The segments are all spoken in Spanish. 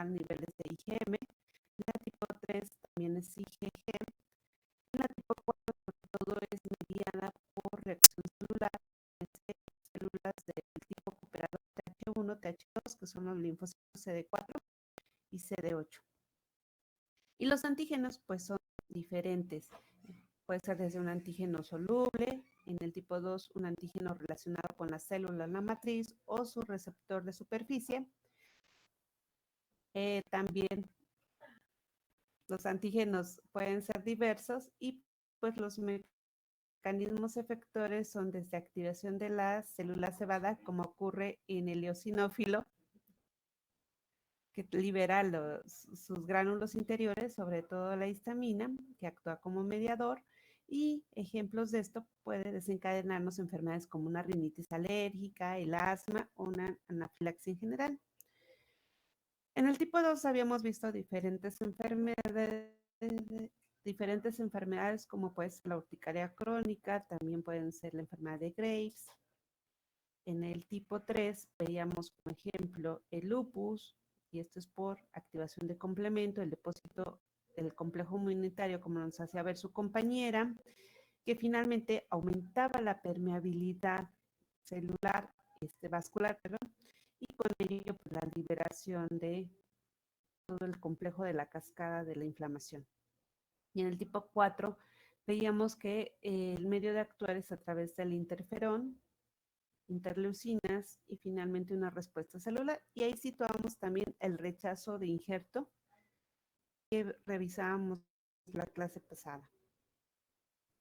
niveles de IgM. En la tipo 3 también es IgG. En la tipo 4 sobre todo es mediada por reacción celular, células del tipo cooperador TH1, TH2, que son los linfocitos CD4 y CD8. Y los antígenos pues son diferentes. Puede ser desde un antígeno soluble, en el tipo 2 un antígeno relacionado con la célula en la matriz o su receptor de superficie. También los antígenos pueden ser diversos y pues los mecanismos efectores son desde activación de la célula cebada, como ocurre en el eosinófilo, que libera sus gránulos interiores, sobre todo la histamina, que actúa como mediador, y ejemplos de esto puede desencadenarnos enfermedades como una rinitis alérgica, el asma o una anafilaxia en general. En el tipo 2 habíamos visto diferentes enfermedades como puede ser la urticaria crónica, también pueden ser la enfermedad de Graves. En el tipo 3 veíamos como ejemplo el lupus, y esto es por activación de complemento, el depósito del complejo inmunitario, como nos hacía ver su compañera, que finalmente aumentaba la permeabilidad celular, vascular, perdón, y con ello pues, la liberación de todo el complejo de la cascada de la inflamación. Y en el tipo 4 veíamos que el medio de actuar es a través del interferón, interleucinas y finalmente una respuesta celular. Y ahí situamos también el rechazo de injerto que revisábamos la clase pasada.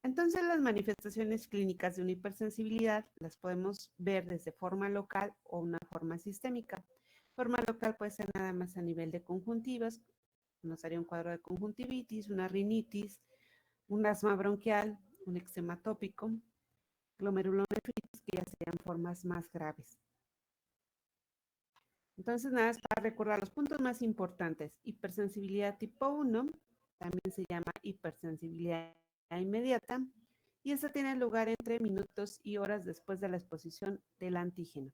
Entonces las manifestaciones clínicas de una hipersensibilidad las podemos ver desde forma local o una forma sistémica. Forma local puede ser nada más a nivel de conjuntivas, nos haría un cuadro de conjuntivitis, una rinitis, un asma bronquial, un eczema tópico, glomerulonefritis, que ya serían formas más graves. Entonces, nada más para recordar los puntos más importantes. Hipersensibilidad tipo 1, también se llama hipersensibilidad inmediata, y esta tiene lugar entre minutos y horas después de la exposición del antígeno.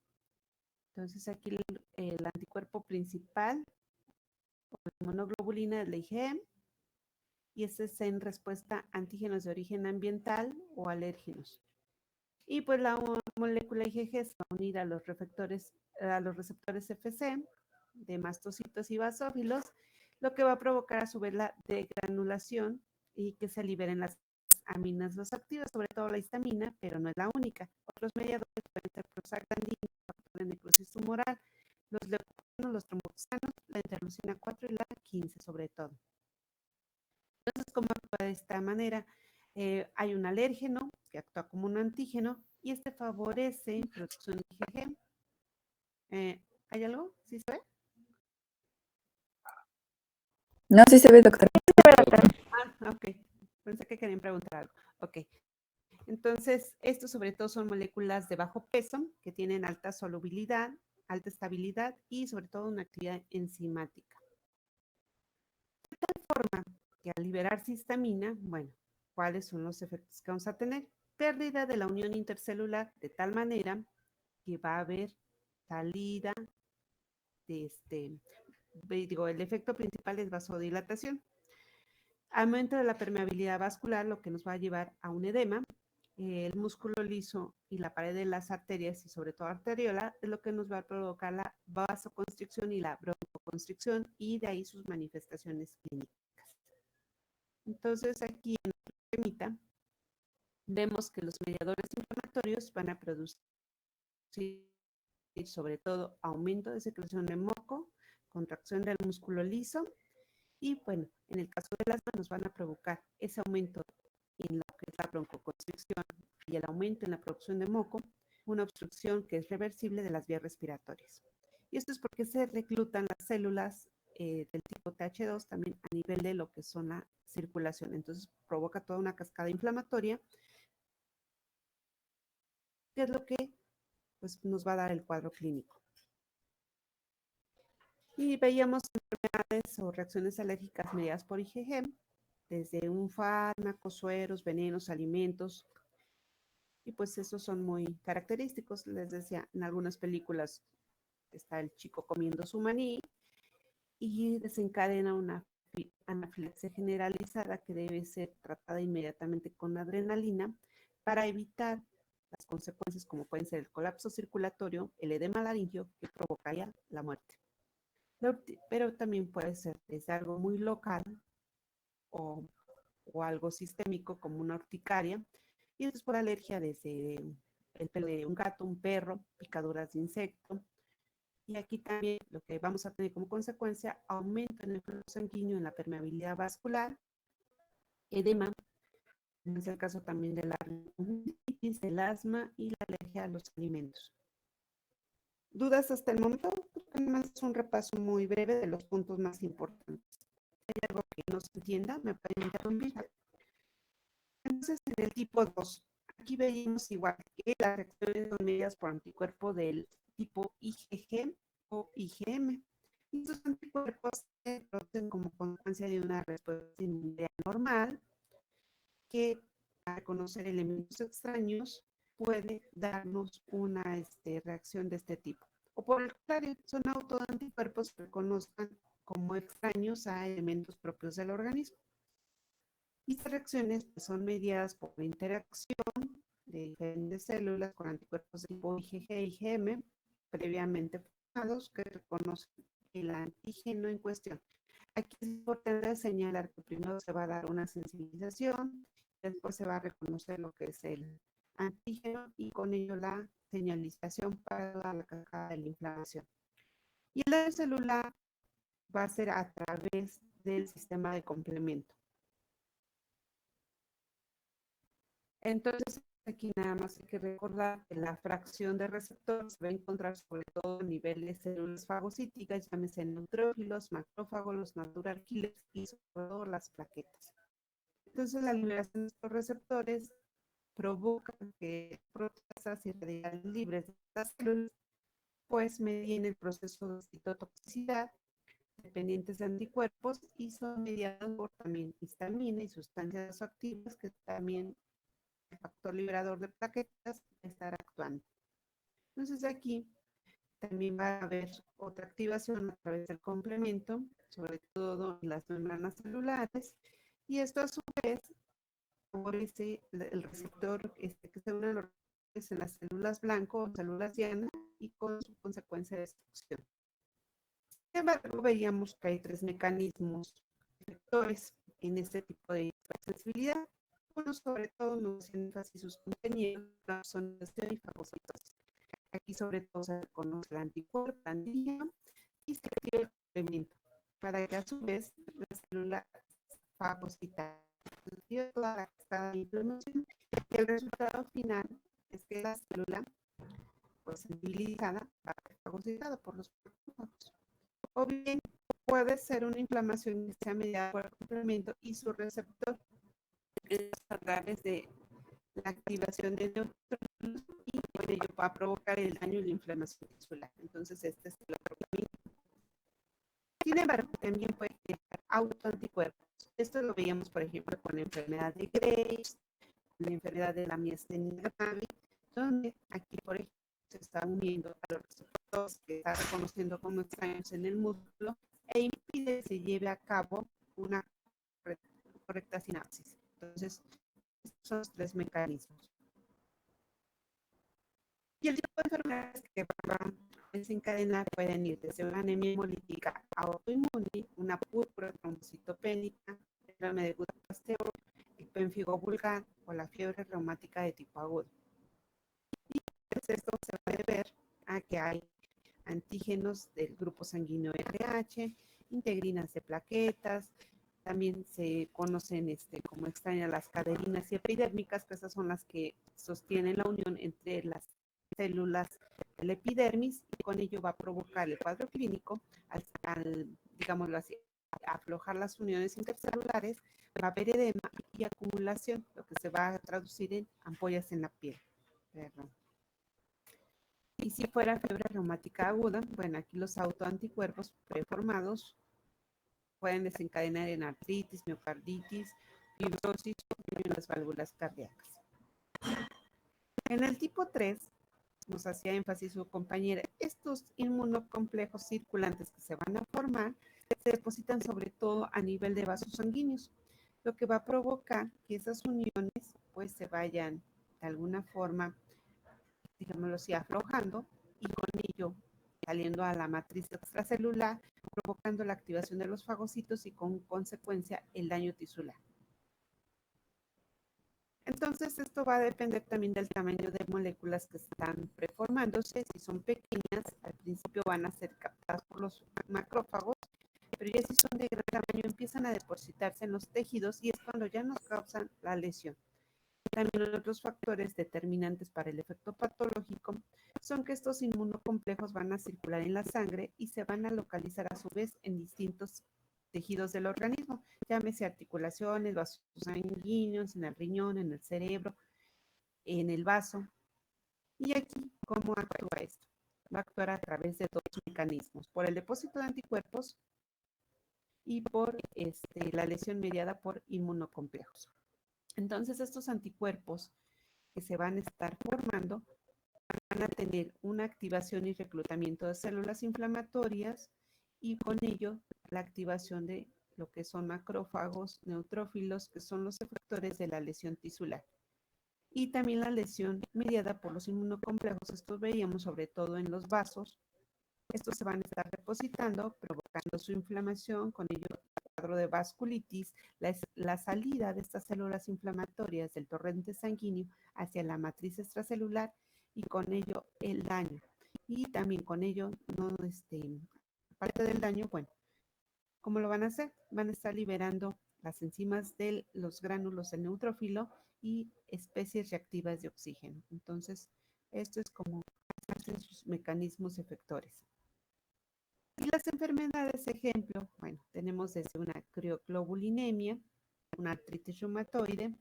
Entonces, aquí el anticuerpo principal, o la inmunoglobulina, es la IgM, y este es en respuesta a antígenos de origen ambiental o alérgenos. Y pues la molécula IgG se va a unir a los receptores FC de mastocitos y basófilos, lo que va a provocar a su vez la degranulación y que se liberen las aminas activas, sobre todo la histamina, pero no es la única. Otros mediadores pueden ser prostaglandina, factor de necrosis tumoral, los leucotrienos, los tromboxanos, la interleucina 4 y la 15 sobre todo. Entonces, ¿cómo actúa de esta manera? Hay un alérgeno que actúa como un antígeno y este favorece producción de IgG. ¿Hay algo? ¿Sí se ve? No, sí se ve, doctora. Ok. Pensé que querían preguntar algo. Ok. Entonces, estos sobre todo son moléculas de bajo peso que tienen alta solubilidad, alta estabilidad y sobre todo una actividad enzimática. De tal forma que al liberarse histamina, bueno, ¿cuáles son los efectos que vamos a tener? Pérdida de la unión intercelular de tal manera que va a haber salida de el efecto principal es vasodilatación. Aumento de la permeabilidad vascular, lo que nos va a llevar a un edema. El músculo liso y la pared de las arterias y sobre todo arteriola es lo que nos va a provocar la vasoconstricción y la broncoconstricción y de ahí sus manifestaciones clínicas. Entonces aquí en la esquemita vemos que los mediadores inflamatorios van a producir sobre todo aumento de secreción de moco, contracción del músculo liso y bueno, en el caso del asma nos van a provocar ese aumento en lo que es la broncoconstricción y el aumento en la producción de moco, una obstrucción que es reversible de las vías respiratorias. Y esto es porque se reclutan las células del tipo TH2 también a nivel de lo que son la circulación. Entonces provoca toda una cascada inflamatoria, que es lo que pues, nos va a dar el cuadro clínico. Y veíamos enfermedades o reacciones alérgicas mediadas por IgG, desde un fármaco, sueros, venenos, alimentos, y pues esos son muy característicos. Les decía, en algunas películas está el chico comiendo su maní, y desencadena una anafilaxia generalizada que debe ser tratada inmediatamente con adrenalina para evitar las consecuencias como pueden ser el colapso circulatorio, el edema laringio que provocaría la muerte. Pero también puede ser desde algo muy local o algo sistémico como una urticaria, y después por alergia desde el pelo de un gato, un perro, picaduras de insecto. Y aquí también lo que vamos a tener como consecuencia, aumento en el flujo sanguíneo, en la permeabilidad vascular, edema, en el caso también de la rinitis, el asma y la alergia a los alimentos. ¿Dudas hasta el momento? Además es un repaso muy breve de los puntos más importantes. ¿Hay algo que no se entienda? ¿Me pueden interrumpir? Entonces, en el tipo 2, aquí veíamos igual que las reacciones son medidas por anticuerpo del tipo IgG o IgM. Y estos anticuerpos se producen como consecuencia de una respuesta inmunitaria normal que, al reconocer elementos extraños, puede darnos una reacción de este tipo. O por el contrario, son autoanticuerpos que reconozcan como extraños a elementos propios del organismo. Y estas reacciones pues, son mediadas por la interacción de diferentes células con anticuerpos de tipo IgG e IgM previamente formados que reconocen el antígeno en cuestión. Aquí es importante señalar que primero se va a dar una sensibilización, después se va a reconocer lo que es el antígeno y con ello la señalización para la cascada de la inflamación. Y el daño celular va a ser a través del sistema de complemento. Entonces, aquí nada más hay que recordar que la fracción de receptores se va a encontrar sobre todo a nivel de células fagocíticas, llámese neutrófilos, macrófagos, los natural killers y sobre todo las plaquetas. Entonces, la liberación de estos receptores provoca que proteasas y radicales libres de estas células pues medien el proceso de citotoxicidad dependientes de anticuerpos y son mediados por también histamina y sustancias activas que también el factor liberador de plaquetas estar actuando. Entonces aquí también va a haber otra activación a través del complemento, sobre todo en las membranas celulares, y esto a su vez favorece el receptor que se une a los en las células blanco o células llanas y con su consecuencia de destrucción. Sin embargo, veíamos que hay tres mecanismos efectores en este tipo de hipersensibilidad. Bueno, sobre todo nos hacen énfasis sus compañeros, la sonorización y fagocitosis. Aquí sobre todo se reconoce el anticuerpo, el antígeno y se activa el complemento para que a su vez la célula fagocita toda la cascada de inflamación y el resultado final es que la célula pues sensibilizada va a ser fagocitada por los macrófagos. O bien puede ser una inflamación que sea mediada por el complemento y su receptor a través de la activación de neutrófilos y por ello va a provocar el daño y la inflamación tisular. Entonces, este es el otro camino. Sin embargo, también puede crear autoanticuerpos. Esto lo veíamos, por ejemplo, con la enfermedad de Graves, la enfermedad de la miastenia gravis, donde aquí, por ejemplo, se está uniendo a los receptores que está reconociendo como extraños en el músculo e impide que se lleve a cabo una correcta sinapsis. Entonces, estos son los tres mecanismos. Y el tipo de enfermedades que van a desencadenar pueden ir desde una anemia hemolítica autoinmune, una púrpura trombocitopénica, enfermedad de Guttac-Pasteur, el pérfido vulgar o la fiebre reumática de tipo agudo. Y pues esto se puede ver a que hay antígenos del grupo sanguíneo RH, integrinas de plaquetas, también se conocen como extrañas las cadeninas y epidérmicas, que esas son las que sostienen la unión entre las células del epidermis y con ello va a provocar el cuadro clínico digámoslo así, aflojar las uniones intercelulares, va a haber edema y acumulación, lo que se va a traducir en ampollas en la piel. Perdón. Y si fuera fiebre reumática aguda, bueno, aquí los autoanticuerpos preformados pueden desencadenar en artritis, miocarditis, fibrosis o en las válvulas cardíacas. En el tipo 3, nos hacía énfasis su compañera, estos inmunocomplejos circulantes que se van a formar se depositan sobre todo a nivel de vasos sanguíneos, lo que va a provocar que esas uniones pues se vayan de alguna forma, digámoslo así, aflojando y con ello saliendo a la matriz extracelular, provocando la activación de los fagocitos y con consecuencia el daño tisular. Entonces, esto va a depender también del tamaño de moléculas que están preformándose. Si son pequeñas, al principio van a ser captadas por los macrófagos, pero ya si son de gran tamaño empiezan a depositarse en los tejidos y es cuando ya nos causan la lesión. También otros factores determinantes para el efecto patológico son que estos inmunocomplejos van a circular en la sangre y se van a localizar a su vez en distintos tejidos del organismo, llámese articulaciones, vasos sanguíneos, en el riñón, en el cerebro, en el vaso. Y aquí, ¿cómo actúa esto? Va a actuar a través de dos mecanismos, por el depósito de anticuerpos y por la lesión mediada por inmunocomplejos. Entonces, estos anticuerpos que se van a estar formando van a tener una activación y reclutamiento de células inflamatorias y con ello la activación de lo que son macrófagos, neutrófilos, que son los efectores de la lesión tisular. Y también la lesión mediada por los inmunocomplejos, estos veíamos sobre todo en los vasos. Estos se van a estar depositando, provocando su inflamación, con ello el cuadro de vasculitis, la salida de estas células inflamatorias del torrente sanguíneo hacia la matriz extracelular y con ello el daño. Y también con ello, no, aparte del daño, bueno, ¿cómo lo van a hacer? Van a estar liberando las enzimas de los gránulos del neutrófilo y especies reactivas de oxígeno. Entonces, esto es como hacen sus mecanismos efectores. Y las enfermedades, ejemplo, bueno, tenemos desde una crioglobulinemia, una artritis reumatoide,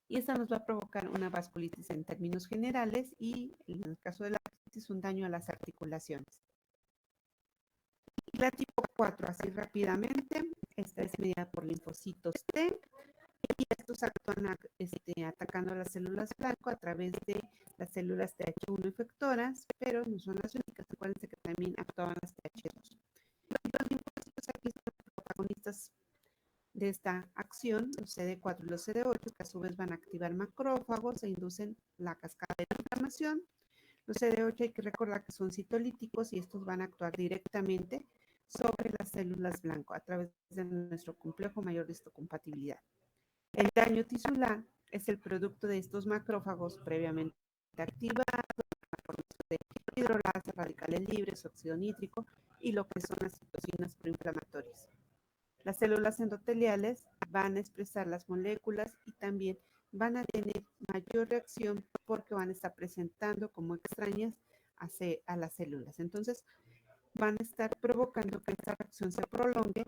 y esta nos va a provocar una vasculitis en términos generales y en el caso de la artritis un daño a las articulaciones. Y la tipo 4, así rápidamente, esta es mediada por linfocitos T y estos actúan atacando las células blanco a través de las células TH1 efectoras, pero no son las únicas, acuérdense que también actúan las TH2. Y los linfocitos aquí son los protagonistas de esta acción, los CD4 y los CD8, que a su vez van a activar macrófagos e inducen la cascada de inflamación. Los CD8 hay que recordar que son citolíticos y estos van a actuar directamente sobre las células blanco a través de nuestro complejo mayor de histocompatibilidad. El daño tisular es el producto de estos macrófagos previamente activados, de hidrolasa, radicales libres, óxido nítrico y lo que son las citocinas proinflamatorias. Las células endoteliales van a expresar las moléculas y también van a tener mayor reacción porque van a estar presentando como extrañas a las células. Entonces, van a estar provocando que esta reacción se prolongue.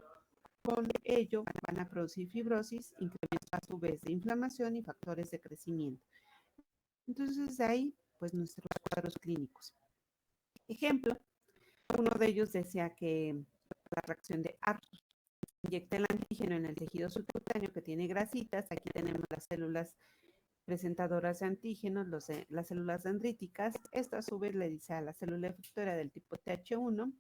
Con ello, van a producir fibrosis, incremento a su vez de inflamación y factores de crecimiento. Entonces, de ahí, pues nuestros cuadros clínicos. Ejemplo, uno de ellos decía que la reacción de Arthur inyecta el antígeno en el tejido subcutáneo que tiene grasitas. Aquí tenemos las células presentadoras de antígenos, las células dendríticas. Esta a su vez le dice a la célula efectora del tipo TH1,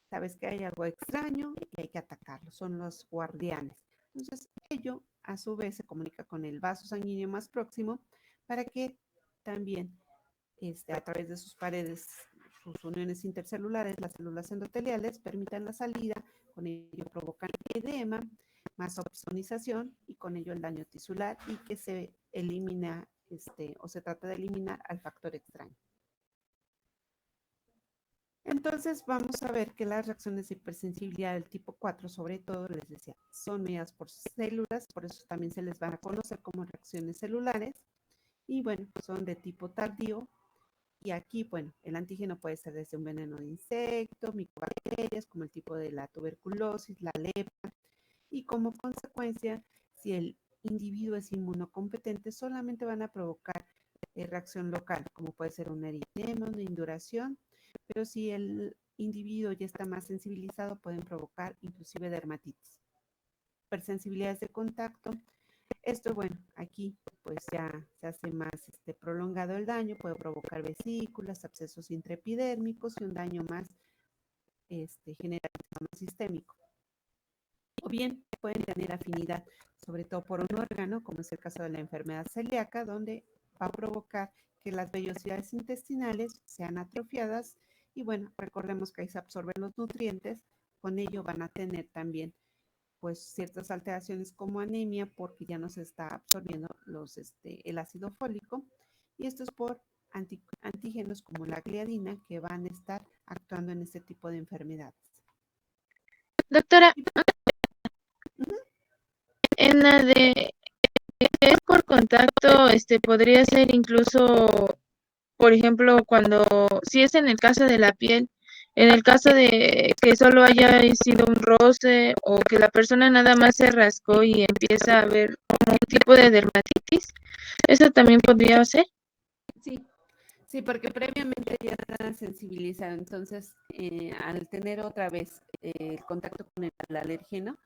sabes que hay algo extraño y hay que atacarlo, son los guardianes. Entonces ello a su vez se comunica con el vaso sanguíneo más próximo para que también a través de sus paredes, sus uniones intercelulares, las células endoteliales permitan la salida, con ello provocan edema, más opsonización y con ello el daño tisular y que se elimina o se trata de eliminar al factor extraño. Entonces vamos a ver que las reacciones de hipersensibilidad del tipo 4, sobre todo, les decía, son mediadas por células, por eso también se les van a conocer como reacciones celulares y bueno, son de tipo tardío. Y aquí, bueno, el antígeno puede ser desde un veneno de insecto, micobacterias, como el tipo de la tuberculosis, la lepra, y como consecuencia, si el individuo es inmunocompetente, solamente van a provocar reacción local, como puede ser un eritema, una induración, pero si el individuo ya está más sensibilizado, pueden provocar inclusive dermatitis. Hipersensibilidades de contacto. Esto, bueno, aquí pues ya se hace más prolongado el daño, puede provocar vesículas, abscesos intraepidérmicos y un daño más generar un sistema sistémico. O bien pueden tener afinidad, sobre todo por un órgano, como es el caso de la enfermedad celíaca, donde va a provocar que las vellosidades intestinales sean atrofiadas y bueno, recordemos que ahí se absorben los nutrientes, con ello van a tener también pues ciertas alteraciones como anemia porque ya no se está absorbiendo el ácido fólico y esto es por antígenos como la gliadina que van a estar actuando en este tipo de enfermedades. Doctora, Ujú. en la de es por contacto, podría ser incluso, por ejemplo, si es en el caso de la piel, en el caso de que solo haya sido un roce o que la persona nada más se rascó y empieza a haber un tipo de dermatitis, ¿eso también podría ser? Sí, sí, porque previamente ya está sensibilizado, entonces al tener otra vez el contacto con el alérgeno,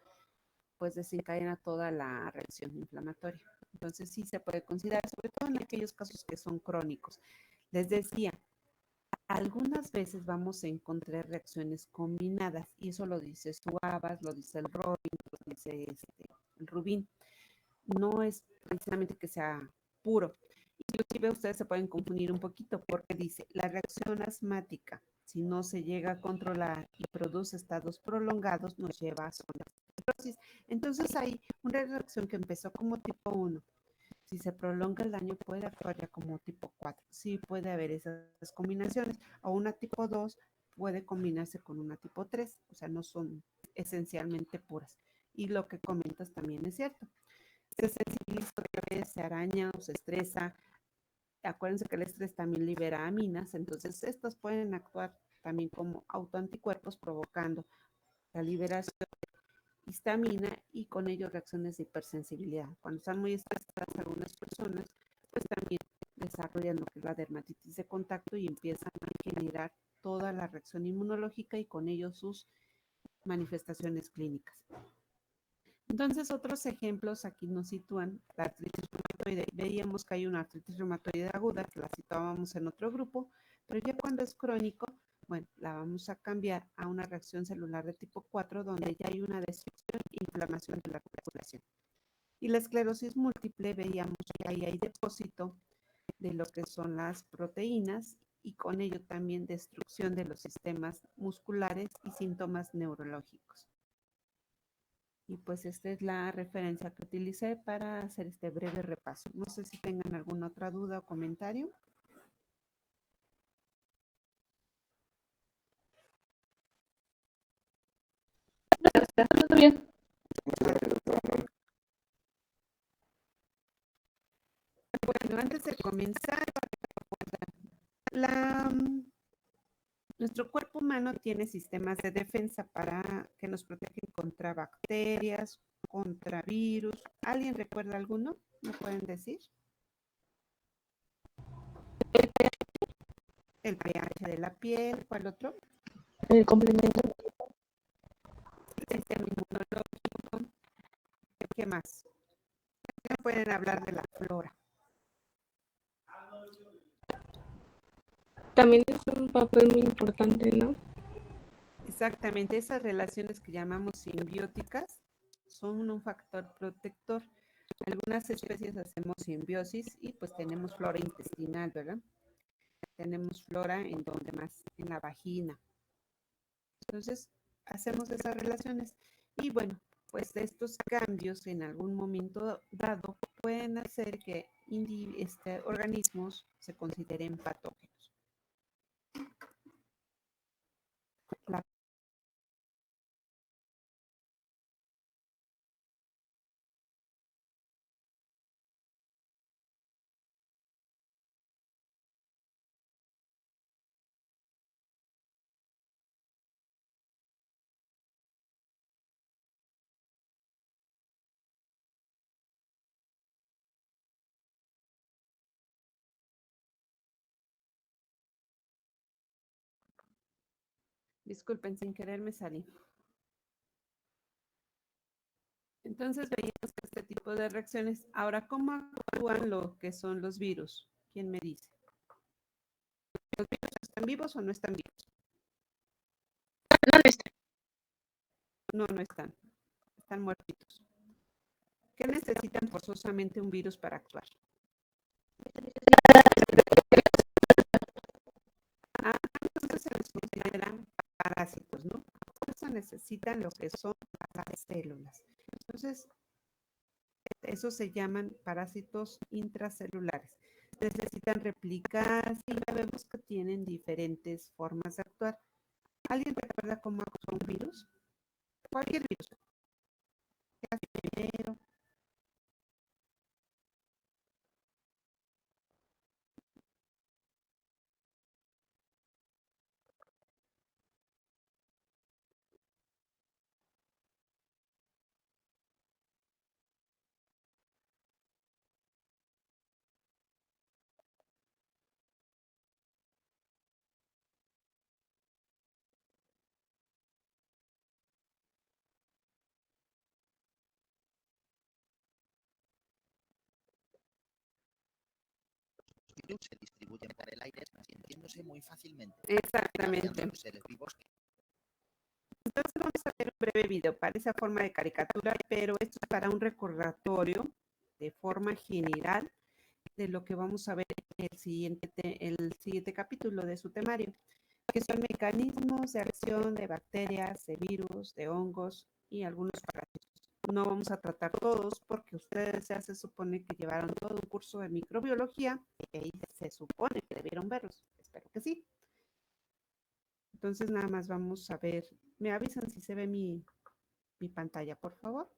pues desencadena toda la reacción inflamatoria. Entonces sí se puede considerar, sobre todo en aquellos casos que son crónicos. Les decía, algunas veces vamos a encontrar reacciones combinadas y eso lo dice Suavas, lo dice el Robin, lo dice el Rubin. No es precisamente que sea puro. Inclusive ustedes se pueden confundir un poquito porque dice la reacción asmática, si no se llega a controlar y produce estados prolongados, nos lleva a zonas de fibrosis. Entonces hay una reacción que empezó como tipo 1. Si se prolonga el daño puede actuar ya como tipo 4. Sí puede haber esas combinaciones. O una tipo 2 puede combinarse con una tipo 3. O sea, no son esencialmente puras. Y lo que comentas también es cierto. Se sensibiliza otra vez, se araña o se estresa. Acuérdense que el estrés también libera aminas, entonces estas pueden actuar también como autoanticuerpos provocando la liberación de histamina y con ello reacciones de hipersensibilidad. Cuando están muy estresadas algunas personas, pues también desarrollan lo que es la dermatitis de contacto y empiezan a generar toda la reacción inmunológica y con ello sus manifestaciones clínicas. Entonces, otros ejemplos aquí nos sitúan la artritis reumatoide. Veíamos que hay una artritis reumatoide aguda, que la situábamos en otro grupo, pero ya cuando es crónico, bueno, la vamos a cambiar a una reacción celular de tipo 4, donde ya hay una destrucción e inflamación de la articulación. Y la esclerosis múltiple, veíamos que ahí hay depósito de lo que son las proteínas y con ello también destrucción de los sistemas musculares y síntomas neurológicos. Y pues esta es la referencia que utilicé para hacer este breve repaso. No sé si tengan alguna otra duda o comentario. Todo bien. Bueno, antes de comenzar, la, nuestro cuerpo humano tiene sistemas de defensa para que nos protegen contra bacterias, contra virus. ¿Alguien recuerda alguno? ¿Me pueden decir? El pH de la piel, ¿cuál otro? El complemento. El sistema inmunológico. ¿Qué más? ¿Qué pueden hablar de la flora? También es un papel muy importante, ¿no? Exactamente, esas relaciones que llamamos simbióticas son un factor protector. Algunas especies hacemos simbiosis y pues tenemos flora intestinal, ¿verdad? Tenemos flora en donde más, en la vagina. Entonces, hacemos esas relaciones y bueno, pues estos cambios en algún momento dado pueden hacer que organismos se consideren patógenos. La Disculpen, sin querer me salí. Entonces veíamos que este tipo de reacciones. Ahora, ¿cómo actúan lo que son los virus? ¿Quién me dice? ¿Los virus están vivos o no están vivos? No, no está. No, no están. Están muertitos. ¿Qué necesitan forzosamente un virus para actuar? Entonces se les consideran parásitos, ¿no? Por eso necesitan lo que son las células. Entonces, esos se llaman parásitos intracelulares. Necesitan replicarse y ya vemos que tienen diferentes formas de actuar. ¿Alguien recuerda cómo actúa un virus? Cualquier virus. ¿Qué hace primero? Los virus se distribuyen por el aire transmitiéndose muy fácilmente, Exactamente. contagiando a los seres vivos que Entonces vamos a ver un breve video. Parece forma de caricatura, pero esto es para un recordatorio de forma general de lo que vamos a ver en el siguiente capítulo de su temario, que son mecanismos de acción de bacterias, de virus, de hongos y algunos parásitos. No vamos a tratar todos porque ustedes ya se supone que llevaron todo un curso de microbiología y ahí se supone que debieron verlos. Espero que sí. Entonces nada más vamos a ver. ¿Me avisan si se ve mi pantalla, por favor?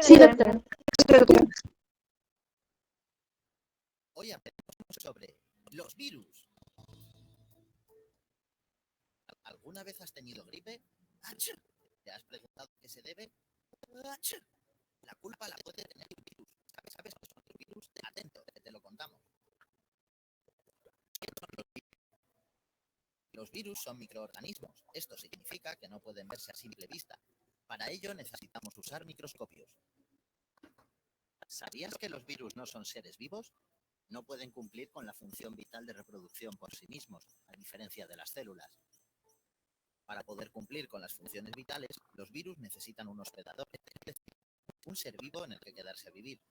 Sí, doctora. hoy aprendemos sobre los virus. ¿Alguna vez has tenido gripe? ¡Achú! ¿Te has preguntado qué se debe? ¡Achú! La culpa la puede tener un virus. ¿Sabes qué son los virus? Atento, que te lo contamos. ¿Qué son los virus? Los virus son microorganismos. Esto significa que no pueden verse a simple vista. Para ello necesitamos usar microscopios. ¿Sabías que los virus no son seres vivos? No pueden cumplir con la función vital de reproducción por sí mismos, a diferencia de las células. Para poder cumplir con las funciones vitales, los virus necesitan un hospedador, es decir, un ser vivo en el que quedarse a vivir.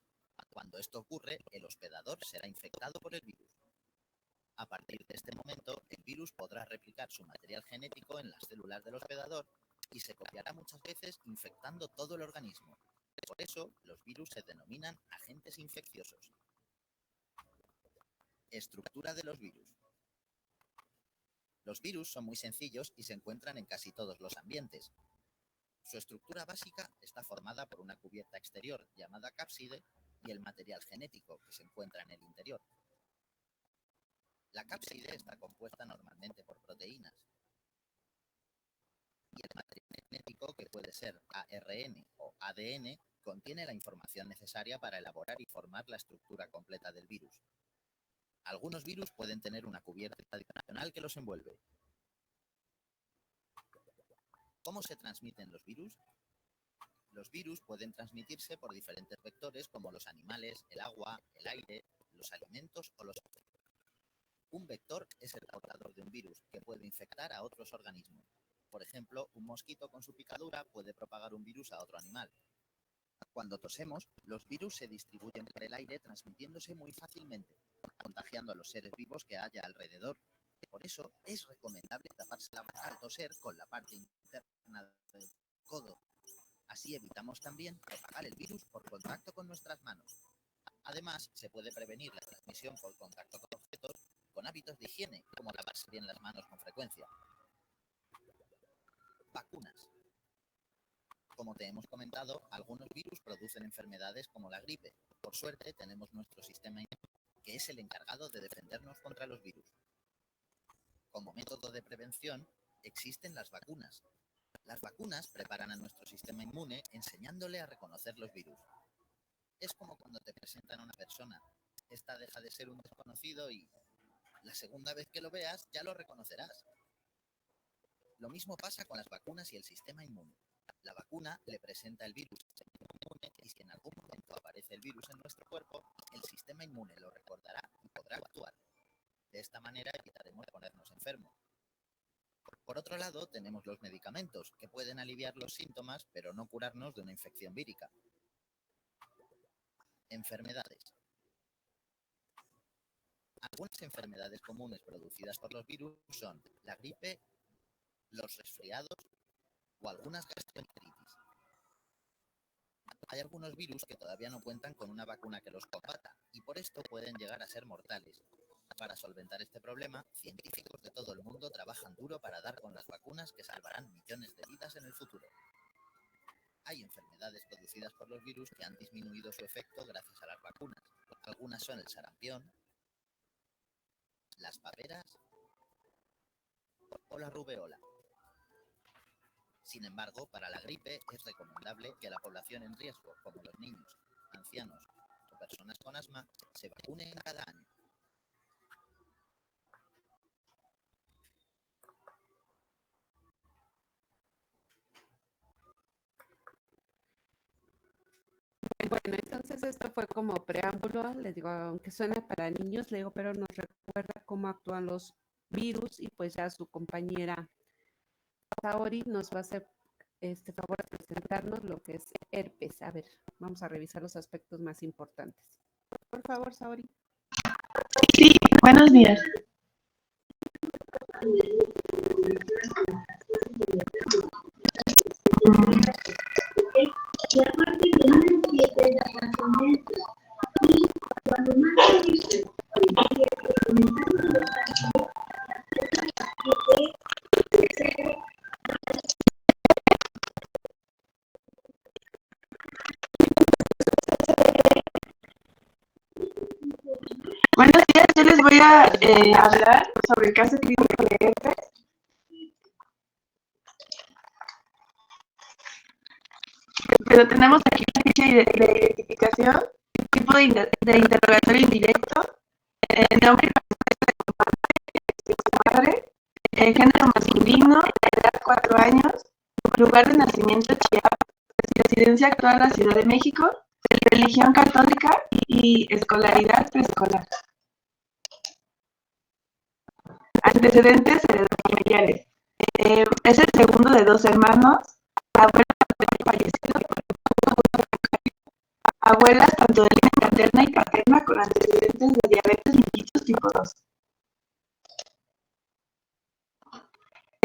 Cuando esto ocurre, el hospedador será infectado por el virus. A partir de este momento, el virus podrá replicar su material genético en las células del hospedador y se copiará muchas veces infectando todo el organismo. Por eso, los virus se denominan agentes infecciosos. Estructura de los virus. Los virus son muy sencillos y se encuentran en casi todos los ambientes. Su estructura básica está formada por una cubierta exterior llamada cápside y el material genético que se encuentra en el interior. La cápside está compuesta normalmente por proteínas y el material genético, que puede ser ARN o ADN, contiene la información necesaria para elaborar y formar la estructura completa del virus. Algunos virus pueden tener una cubierta adicional que los envuelve. ¿Cómo se transmiten los virus? Los virus pueden transmitirse por diferentes vectores como los animales, el agua, el aire, los alimentos o los... Un vector es el portador de un virus que puede infectar a otros organismos. Por ejemplo, un mosquito con su picadura puede propagar un virus a otro animal. Cuando tosemos, los virus se distribuyen por el aire transmitiéndose muy fácilmente, contagiando a los seres vivos que haya alrededor. Por eso es recomendable taparse la boca al toser con la parte interna del codo. Así evitamos también propagar el virus por contacto con nuestras manos. Además, se puede prevenir la transmisión por contacto con objetos con hábitos de higiene, como lavarse bien las manos con frecuencia. Vacunas. Como te hemos comentado, algunos virus producen enfermedades como la gripe. Por suerte, tenemos nuestro sistema inmune, que es el encargado de defendernos contra los virus. Como método de prevención, existen las vacunas. Las vacunas preparan a nuestro sistema inmune enseñándole a reconocer los virus. Es como cuando te presentan a una persona. Esta deja de ser un desconocido y la segunda vez que lo veas ya lo reconocerás. Lo mismo pasa con las vacunas y el sistema inmune. La vacuna le presenta el virus al sistema inmune y si en algún momento aparece el virus en nuestro cuerpo, el sistema inmune lo recordará y podrá actuar. De esta manera evitaremos ponernos enfermos. Por otro lado, tenemos los medicamentos, que pueden aliviar los síntomas, pero no curarnos de una infección vírica. Enfermedades. Algunas enfermedades comunes producidas por los virus son la gripe, los resfriados o algunas gastroenteritis. Hay algunos virus que todavía no cuentan con una vacuna que los combata y por esto pueden llegar a ser mortales. Para solventar este problema, científicos de todo el mundo trabajan duro para dar con las vacunas que salvarán millones de vidas en el futuro. Hay enfermedades producidas por los virus que han disminuido su efecto gracias a las vacunas. Algunas son el sarampión, las paperas o la rubeola. Sin embargo, para la gripe es recomendable que la población en riesgo, como los niños, ancianos o personas con asma, se vacunen cada año. Bueno, entonces esto fue como preámbulo, les digo, aunque suena para niños, le digo, pero nos recuerda cómo actúan los virus y pues ya su compañera Saori nos va a hacer este favor de presentarnos lo que es herpes. A ver, vamos a revisar los aspectos más importantes. Por favor, Saori. Sí, buenos días. Buenos días, yo les voy a hablar sobre el caso clínico de herpes. Pero tenemos aquí la ficha de identificación, tipo de interrogatorio indirecto, nombre y padre, género masculino, edad 4 años, lugar de nacimiento Chiapas, residencia actual la Ciudad de México, religión católica y escolaridad preescolar. Antecedentes familiares. Es el segundo de 2 hermanos, abuelo fallecido, abuelas tanto de línea materna y paterna con antecedentes de diabetes mellitus tipo 2.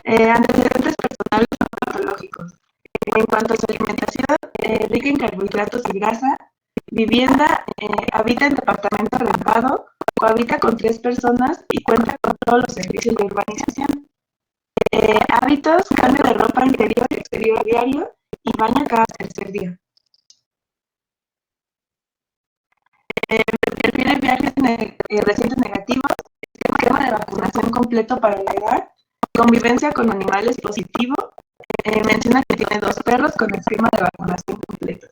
Antecedentes personales no patológicos. En cuanto a su alimentación, rica en carbohidratos y grasa, vivienda, habita en departamento rentado, cohabita con 3 personas y cuenta con todos los servicios de urbanización. Hábitos, cambio de ropa interior y exterior diario y baño cada tercer día. Prefiere viajes recientes negativos, esquema de vacunación completo para la edad, convivencia con animales positivo, menciona que tiene 2 perros con esquema de vacunación completo.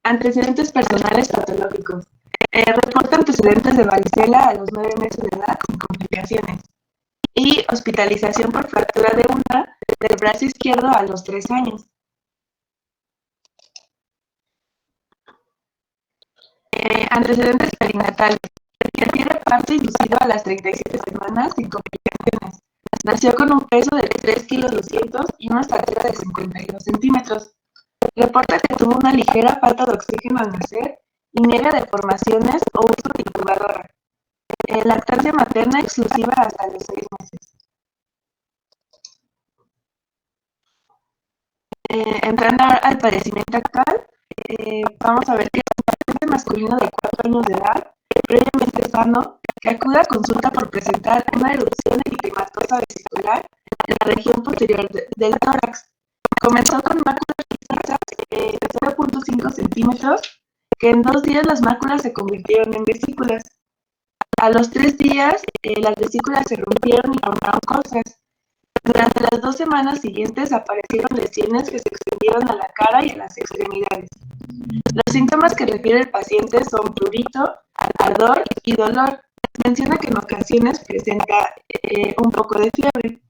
Antecedentes personales patológicos. Reporta antecedentes de varicela a los 9 meses de edad sin complicaciones y hospitalización por fractura de una del brazo izquierdo a los 3 años. Antecedentes perinatales. Refiere parto inducido a las 37 semanas sin complicaciones. Nació con un peso de 3 kilos 200 y una estatura de 52 centímetros. Reporta que tuvo una ligera falta de oxígeno al nacer y niega deformaciones o uso de incubadora. Lactancia materna exclusiva hasta los 6 meses. Entrando al padecimiento actual, vamos a ver que es un paciente masculino de 4 años de edad, previamente sano, que acude a consulta por presentar una erupción eritematosa vesicular en la región posterior del tórax. Comenzó con máculas fijas de 0.5 centímetros, que en 2 días las máculas se convirtieron en vesículas. A los 3 días, las vesículas se rompieron y formaron costras. Durante las 2 semanas siguientes aparecieron lesiones que se extendieron a la cara y a las extremidades. Los síntomas que refiere el paciente son prurito, ardor y dolor. Menciona que en ocasiones presenta un poco de fiebre.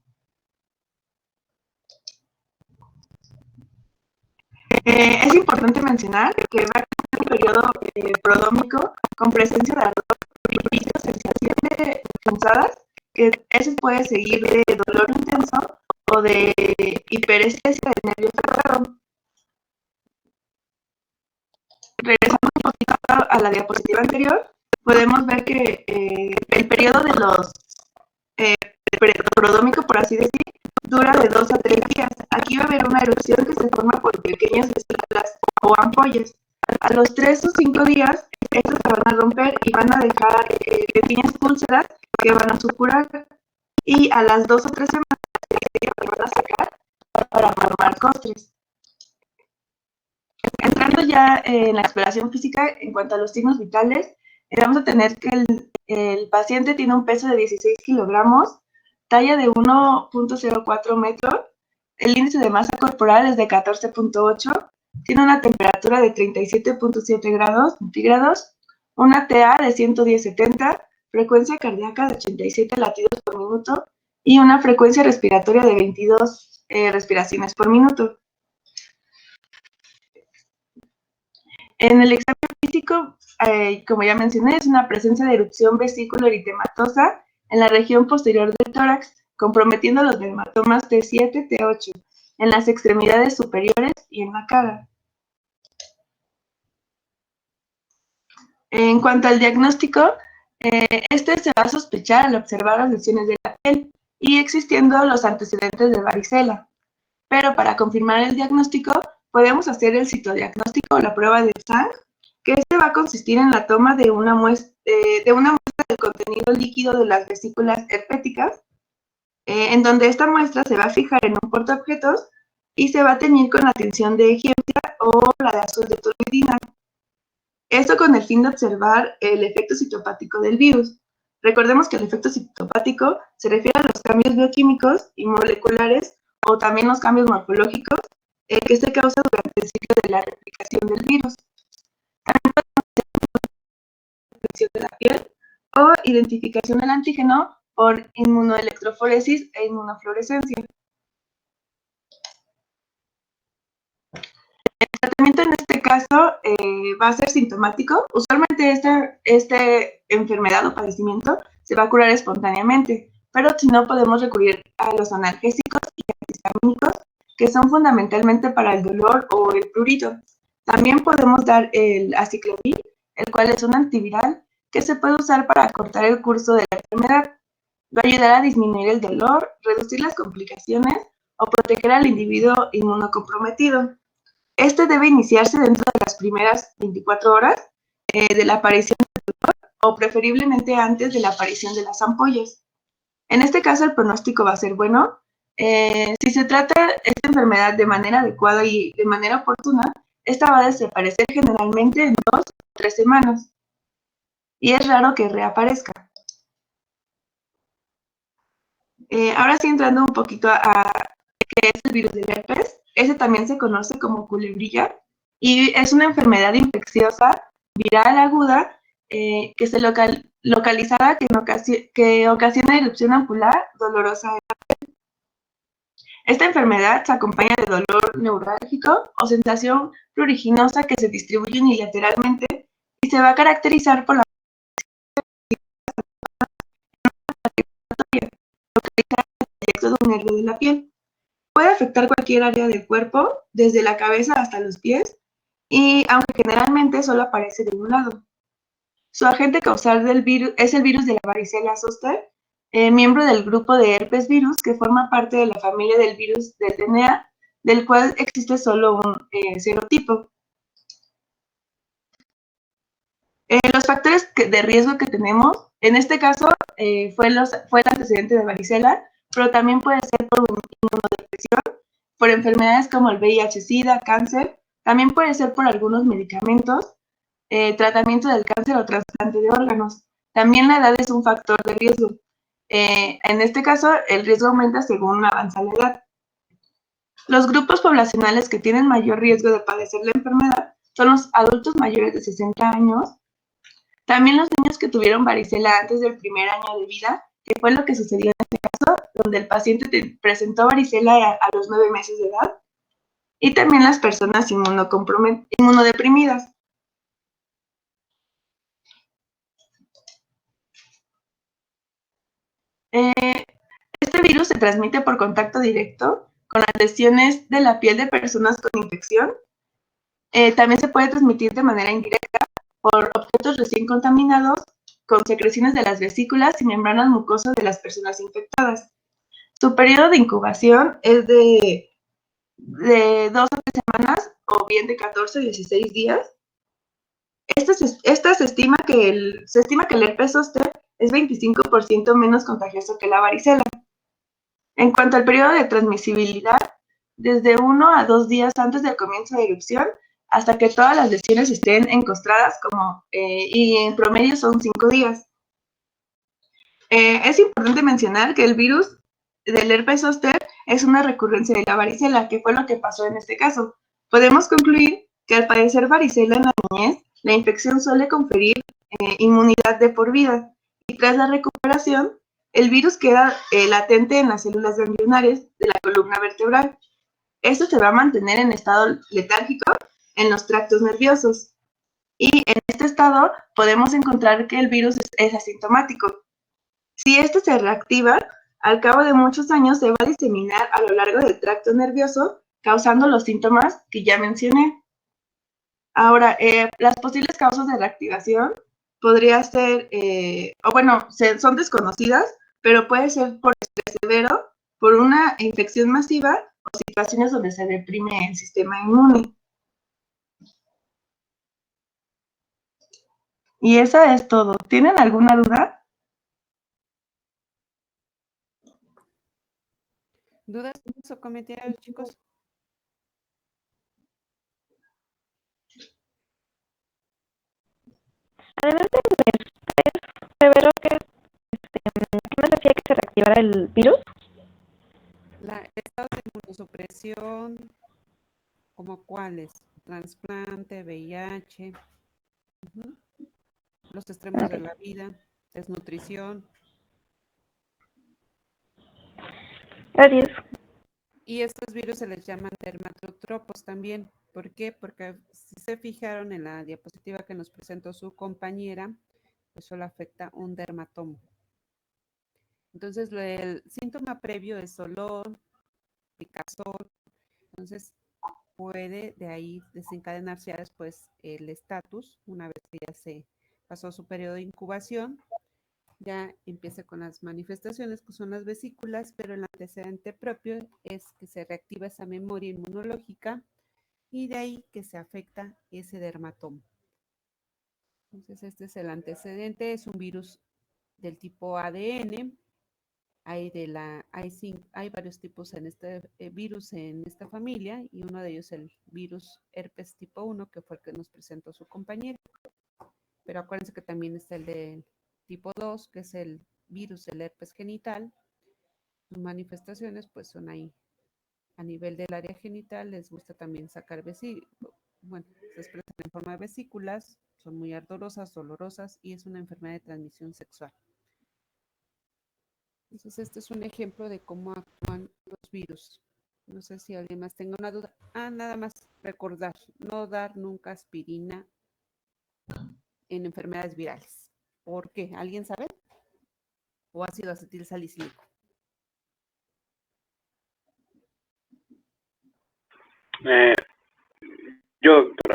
Es importante mencionar que va a tener un periodo prodrómico con presencia de ardor, prurito, sensación de punzadas, que ese puede seguir de dolor intenso o de hiperestesia de nervio cerrado. Regresando un poquito a la diapositiva anterior, podemos ver que el periodo de los prodrómico, por así decir, dura de 2 a 3 días. Aquí va a haber una erupción que se forma por pequeñas vesículas o ampollas. A los 3 o 5 días, estas se van a romper y van a dejar pequeñas púlceras que van a supurar. Y a las 2 o 3 semanas se van a sacar para formar costres. Entrando ya en la exploración física, en cuanto a los signos vitales, vamos a tener que el paciente tiene un peso de 16 kilogramos, talla de 1.04 metros, el índice de masa corporal es de 14.8, tiene una temperatura de 37.7 grados centígrados, una TA de 110/70, frecuencia cardíaca de 87 latidos por minuto y una frecuencia respiratoria de 22 respiraciones por minuto. En el examen físico, como ya mencioné, es una presencia de erupción vesículo-eritematosa en la región posterior del tórax, comprometiendo los dermatomas T7, T8, en las extremidades superiores y en la cara. En cuanto al diagnóstico, este se va a sospechar al observar las lesiones de la piel y existiendo los antecedentes de varicela. Pero para confirmar el diagnóstico, podemos hacer el citodiagnóstico o la prueba de SANG, que este va a consistir en la toma de una muestra del contenido líquido de las vesículas herpéticas, en donde esta muestra se va a fijar en un portaobjetos y se va a teñir con la tinción de egipcia o la de azul de toluidina. Esto con el fin de observar el efecto citopático del virus. Recordemos que el efecto citopático se refiere a los cambios bioquímicos y moleculares o también los cambios morfológicos que se causan durante el ciclo de la replicación del virus. También podemos hacer de la piel o identificación del antígeno por inmunoelectroforesis e inmunofluorescencia. El tratamiento en este caso va a ser sintomático. Usualmente esta enfermedad o padecimiento se va a curar espontáneamente, pero si no podemos recurrir a los analgésicos y antihistamínicos, que son fundamentalmente para el dolor o el prurito. También podemos dar el aciclovir, el cual es un antiviral que se puede usar para acortar el curso de la enfermedad. Va a ayudar a disminuir el dolor, reducir las complicaciones o proteger al individuo inmunocomprometido. Este debe iniciarse dentro de las primeras 24 horas de la aparición del dolor o preferiblemente antes de la aparición de las ampollas. En este caso el pronóstico va a ser bueno. Si se trata esta enfermedad de manera adecuada y de manera oportuna, esta va a desaparecer generalmente en 2 o 3 semanas. Y es raro que reaparezca. Ahora sí, entrando un poquito a qué es el virus del herpes. Ese también se conoce como culebrilla y es una enfermedad infecciosa viral aguda que se localizada que ocasiona erupción ampular dolorosa de la piel. Esta enfermedad se acompaña de dolor neurálgico o sensación pruriginosa que se distribuye unilateralmente y se va a caracterizar por la localizada en el trayecto de un nervio de la piel. Puede afectar cualquier área del cuerpo, desde la cabeza hasta los pies, y aunque generalmente solo aparece de un lado. Su agente causal del virus es el virus de la varicela zoster, miembro del grupo de herpes virus que forma parte de la familia del virus del DNA, del cual existe solo un serotipo. Los factores de riesgo que tenemos, en este caso fue el antecedente de varicela, pero también puede ser por inmunodepresión, por enfermedades como el VIH, SIDA, cáncer, también puede ser por algunos medicamentos, tratamiento del cáncer o trasplante de órganos. También la edad es un factor de riesgo. En este caso, el riesgo aumenta según avanza la edad. Los grupos poblacionales que tienen mayor riesgo de padecer la enfermedad son los adultos mayores de 60 años, también los niños que tuvieron varicela antes del primer año de vida, que fue lo que sucedió en este caso, donde el paciente presentó varicela a los 9 meses de edad, y también las personas inmunodeprimidas. Este virus se transmite por contacto directo con las lesiones de la piel de personas con infección. También se puede transmitir de manera indirecta por objetos recién contaminados con secreciones de las vesículas y membranas mucosas de las personas infectadas. Su periodo de incubación es de 2 a 3 semanas o bien de 14 a 16 días. Se estima que el herpes zóster es 25% menos contagioso que la varicela. En cuanto al periodo de transmisibilidad, desde 1 a 2 días antes del comienzo de erupción hasta que todas las lesiones estén encostradas, y en promedio son 5 días. Es importante mencionar que el virus del herpes zóster es una recurrencia de la varicela, que fue lo que pasó en este caso. Podemos concluir que al padecer varicela en la niñez, la infección suele conferir inmunidad de por vida, y tras la recuperación, el virus queda latente en las células ganglionares de la columna vertebral. Esto se va a mantener en estado letárgico en los tractos nerviosos. Y en este estado podemos encontrar que el virus es asintomático. Si este se reactiva, al cabo de muchos años se va a diseminar a lo largo del tracto nervioso, causando los síntomas que ya mencioné. Ahora, las posibles causas de reactivación podría ser, son desconocidas, pero puede ser por estrés severo, por una infección masiva o situaciones donde se deprime el sistema inmune. Y esa es todo. ¿Tienen alguna duda? ¿Dudas o comentarios, chicos? Además del estrés severo, ¿qué más hacía que se reactivara el virus? Estados de inmunosupresión, ¿como cuáles? Trasplante, VIH, los extremos de la vida, desnutrición. Gracias. Y estos virus se les llaman dermatotropos también. ¿Por qué? Porque si se fijaron en la diapositiva que nos presentó su compañera, pues solo afecta un dermatomo. Entonces, el síntoma previo es olor, picazón. Entonces, puede de ahí desencadenarse ya después el estatus, una vez que ya se pasó su periodo de incubación, ya empieza con las manifestaciones que son las vesículas, pero el antecedente propio es que se reactiva esa memoria inmunológica y de ahí que se afecta ese dermatoma. Entonces este es el antecedente, es un virus del tipo ADN. Hay varios tipos en este virus en esta familia y uno de ellos es el virus herpes tipo 1, que fue el que nos presentó su compañero. Pero acuérdense que también está el del tipo 2, que es el virus del herpes genital. Sus manifestaciones pues son ahí a nivel del área genital. Les gusta también sacar vesículas, bueno, se expresan en forma de vesículas, son muy ardorosas, dolorosas y es una enfermedad de transmisión sexual. Entonces este es un ejemplo de cómo actúan los virus. No sé si alguien más tenga una duda. Nada más recordar, no dar nunca aspirina en enfermedades virales. ¿Por qué? ¿Alguien sabe? ¿O ácido acetil salicílico?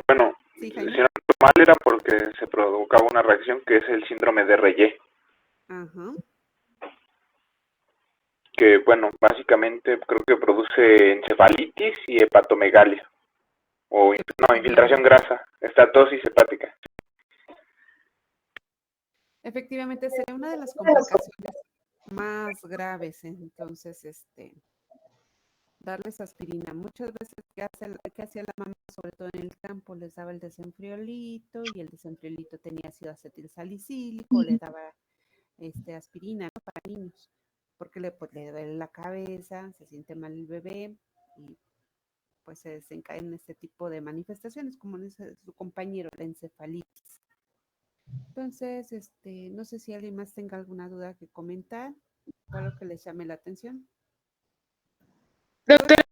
Bueno, ¿Sí, si Jaime? no mal era porque se provocaba una reacción que es el síndrome de Reye, Ajá. que bueno, básicamente creo que produce encefalitis y hepatomegalia, o no, infiltración grasa, estatosis hepática. Efectivamente, sería una de las complicaciones más graves. Entonces, darles aspirina. Muchas veces, ¿qué hacía la mamá? Sobre todo en el campo, les daba el desenfriolito y el desenfriolito tenía ácido acetil salicílico, le daba aspirina, ¿no? para niños, porque pues, le duele la cabeza, se siente mal el bebé y pues se desencadenan este tipo de manifestaciones, como dice su compañero, la encefalitis. Entonces, no sé si alguien más tenga alguna duda que comentar o algo que les llame la atención. Doctora,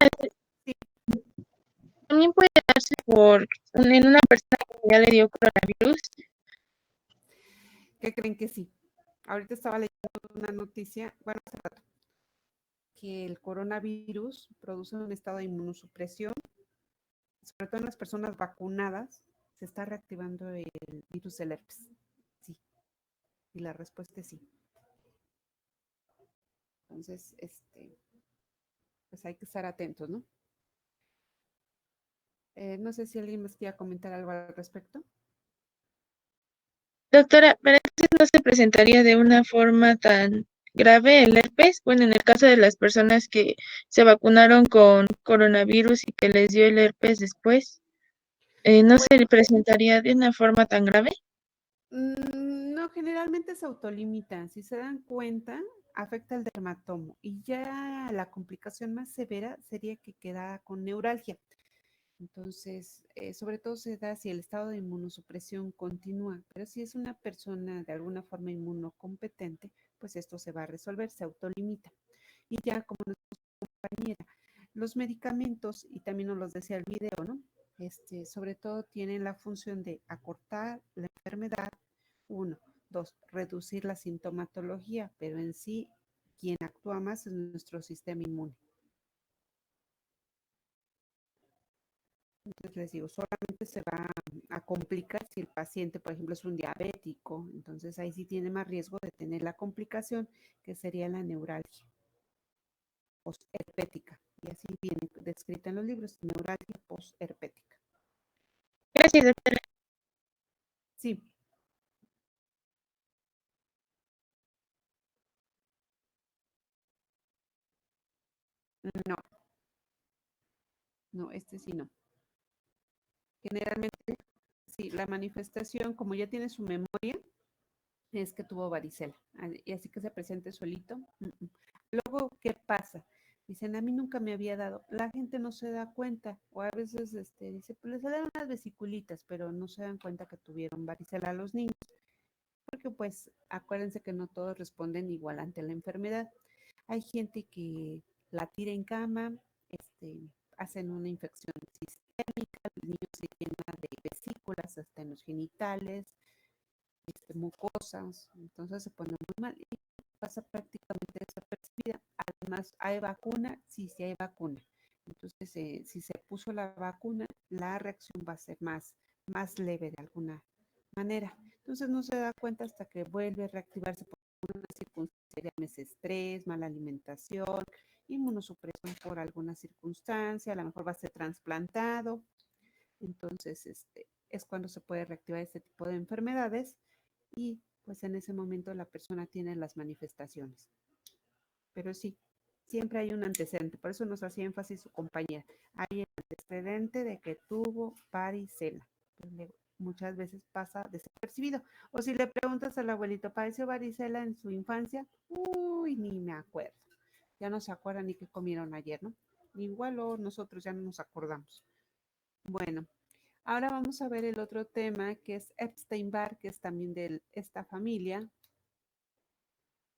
Sí. también puede darse en una persona que ya le dio coronavirus. ¿Qué creen que sí? Ahorita estaba leyendo una noticia, bueno, hace rato, que el coronavirus produce un estado de inmunosupresión, sobre todo en las personas vacunadas, se está reactivando el virus del herpes. Sí, y la respuesta es sí. Entonces, pues hay que estar atentos, ¿no? No sé si alguien más quiera comentar algo al respecto. Doctora, ¿pero entonces no se presentaría de una forma tan grave el herpes? Bueno, en el caso de las personas que se vacunaron con coronavirus y que les dio el herpes después, ¿no se presentaría de una forma tan grave? No, generalmente se autolimitan. Si se dan cuenta, afecta el dermatomo y ya la complicación más severa sería que queda con neuralgia. Entonces, sobre todo se da si el estado de inmunosupresión continúa, pero si es una persona de alguna forma inmunocompetente, pues esto se va a resolver, se autolimita. Y ya como nuestra compañera, los medicamentos, y también nos los decía el video, ¿no? Sobre todo tienen la función de acortar la enfermedad, 1, 2, reducir la sintomatología, pero en sí quien actúa más es nuestro sistema inmune. Entonces les digo, solamente se va a complicar si el paciente, por ejemplo, es un diabético, entonces ahí sí tiene más riesgo de tener la complicación, que sería la neuralgia postherpética. Y así viene descrita en los libros, neuralgia postherpética. Gracias, doctora. Sí. No, no, sí no. Generalmente, sí, la manifestación, como ya tiene su memoria, es que tuvo varicela. Y así que se presente solito. Luego, ¿qué pasa? Dicen, a mí nunca me había dado. La gente no se da cuenta. O a veces dice, pues les salen unas vesiculitas, pero no se dan cuenta que tuvieron varicela a los niños. Porque pues acuérdense que no todos responden igual ante la enfermedad. Hay gente que la tira en cama, hacen una infección sistémica, los niños se llenan de vesículas hasta en los genitales, mucosas, entonces se pone muy mal y pasa prácticamente desapercibida. Además, ¿hay vacuna? Sí, sí hay vacuna. Entonces, si se puso la vacuna, la reacción va a ser más leve de alguna manera. Entonces, no se da cuenta hasta que vuelve a reactivarse por una circunstancia, estrés, mala alimentación, inmunosupresión por alguna circunstancia, a lo mejor va a ser trasplantado. Entonces, es cuando se puede reactivar este tipo de enfermedades y pues en ese momento la persona tiene las manifestaciones. Pero sí, siempre hay un antecedente, por eso nos hacía énfasis su compañera. Hay el antecedente de que tuvo varicela. Muchas veces pasa desapercibido. O si le preguntas al abuelito, ¿padeció varicela en su infancia? Uy, ni me acuerdo. Ya no se acuerdan ni qué comieron ayer, ¿no? Igual o nosotros ya no nos acordamos. Bueno, ahora vamos a ver el otro tema que es Epstein-Barr, que es también de esta familia,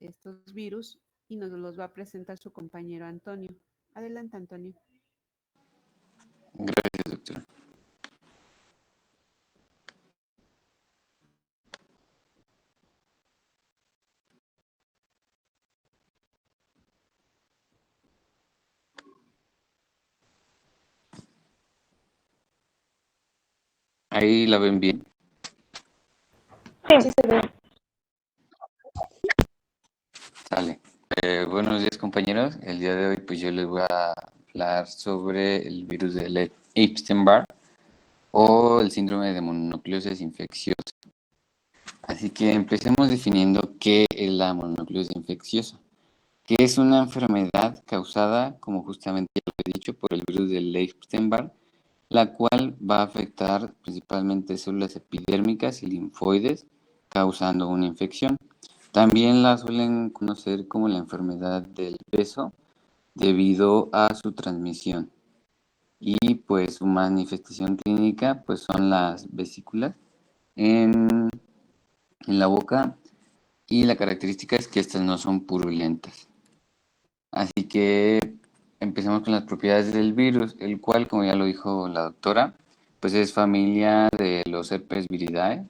estos virus, y nos los va a presentar su compañero Antonio. Adelante, Antonio. Gracias, doctora. Ahí la ven bien. Sí, se ve. Sale. Buenos días, compañeros. El día de hoy, pues yo les voy a hablar sobre el virus de Epstein-Barr o el síndrome de mononucleosis infecciosa. Así que empecemos definiendo qué es la mononucleosis infecciosa, que es una enfermedad causada, como justamente ya lo he dicho, por el virus del Epstein-Barr, la cual va a afectar principalmente células epidérmicas y linfoides, causando una infección. También la suelen conocer como la enfermedad del peso debido a su transmisión. Y pues su manifestación clínica pues son las vesículas en la boca, y la característica es que estas no son purulentas. Así que empecemos con las propiedades del virus, el cual, como ya lo dijo la doctora, pues es familia de los herpes viridae,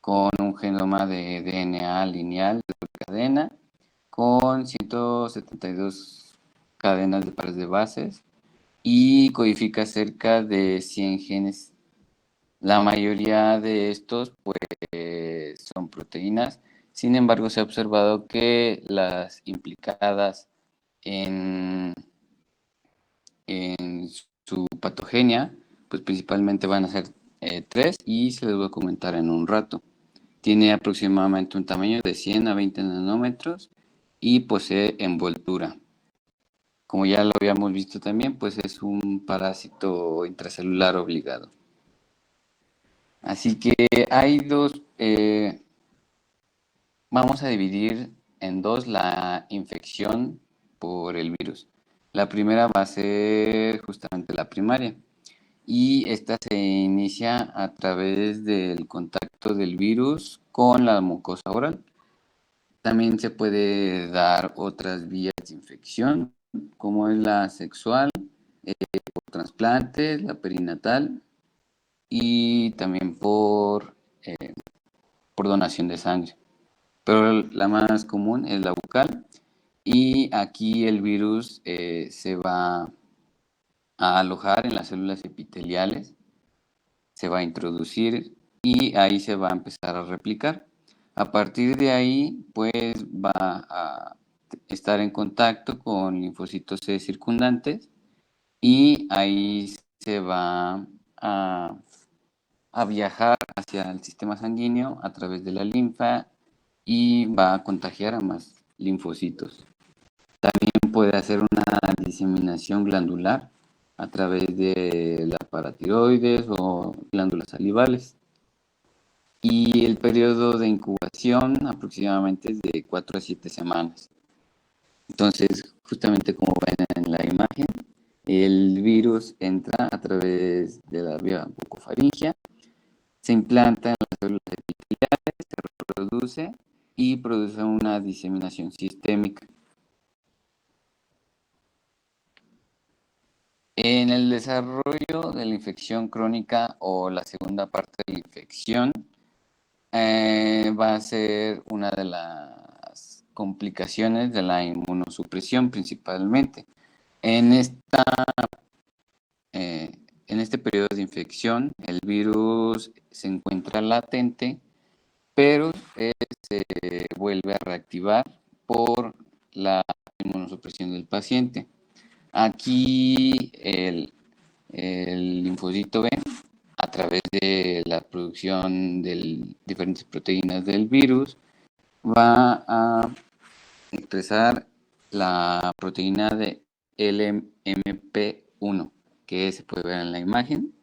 con un genoma de DNA lineal de doble cadena, con 172 cadenas de pares de bases y codifica cerca de 100 genes. La mayoría de estos pues son proteínas. Sin embargo, se ha observado que las implicadas en su patogenia, pues principalmente van a ser 3 y se les voy a comentar en un rato. Tiene aproximadamente un tamaño de 100 a 20 nanómetros y posee envoltura. Como ya lo habíamos visto también, pues es un parásito intracelular obligado. Así que hay dos, vamos a dividir en dos la infección por el virus. La primera va a ser justamente la primaria y esta se inicia a través del contacto del virus con la mucosa oral. También se puede dar otras vías de infección, como es la sexual, por trasplante, la perinatal y también por donación de sangre. Pero la más común es la bucal y aquí el virus se va a alojar en las células epiteliales, se va a introducir y ahí se va a empezar a replicar. A partir de ahí, pues va a estar en contacto con linfocitos C circundantes y ahí se va a viajar hacia el sistema sanguíneo a través de la linfa y va a contagiar a más linfocitos. También puede hacer una diseminación glandular a través de la paratiroides o glándulas salivales. Y el periodo de incubación aproximadamente es de 4 a 7 semanas. Entonces, justamente como ven en la imagen, el virus entra a través de la vía bucofaringea, se implanta en las células epiteliales, se reproduce y produce una diseminación sistémica. En el desarrollo de la infección crónica o la segunda parte de la infección, va a ser una de las complicaciones de la inmunosupresión principalmente. En este periodo de infección, el virus se encuentra latente, pero se vuelve a reactivar por la inmunosupresión del paciente. Aquí el linfocito B, a través de la producción de diferentes proteínas del virus, va a expresar la proteína de LMP1, que se puede ver en la imagen.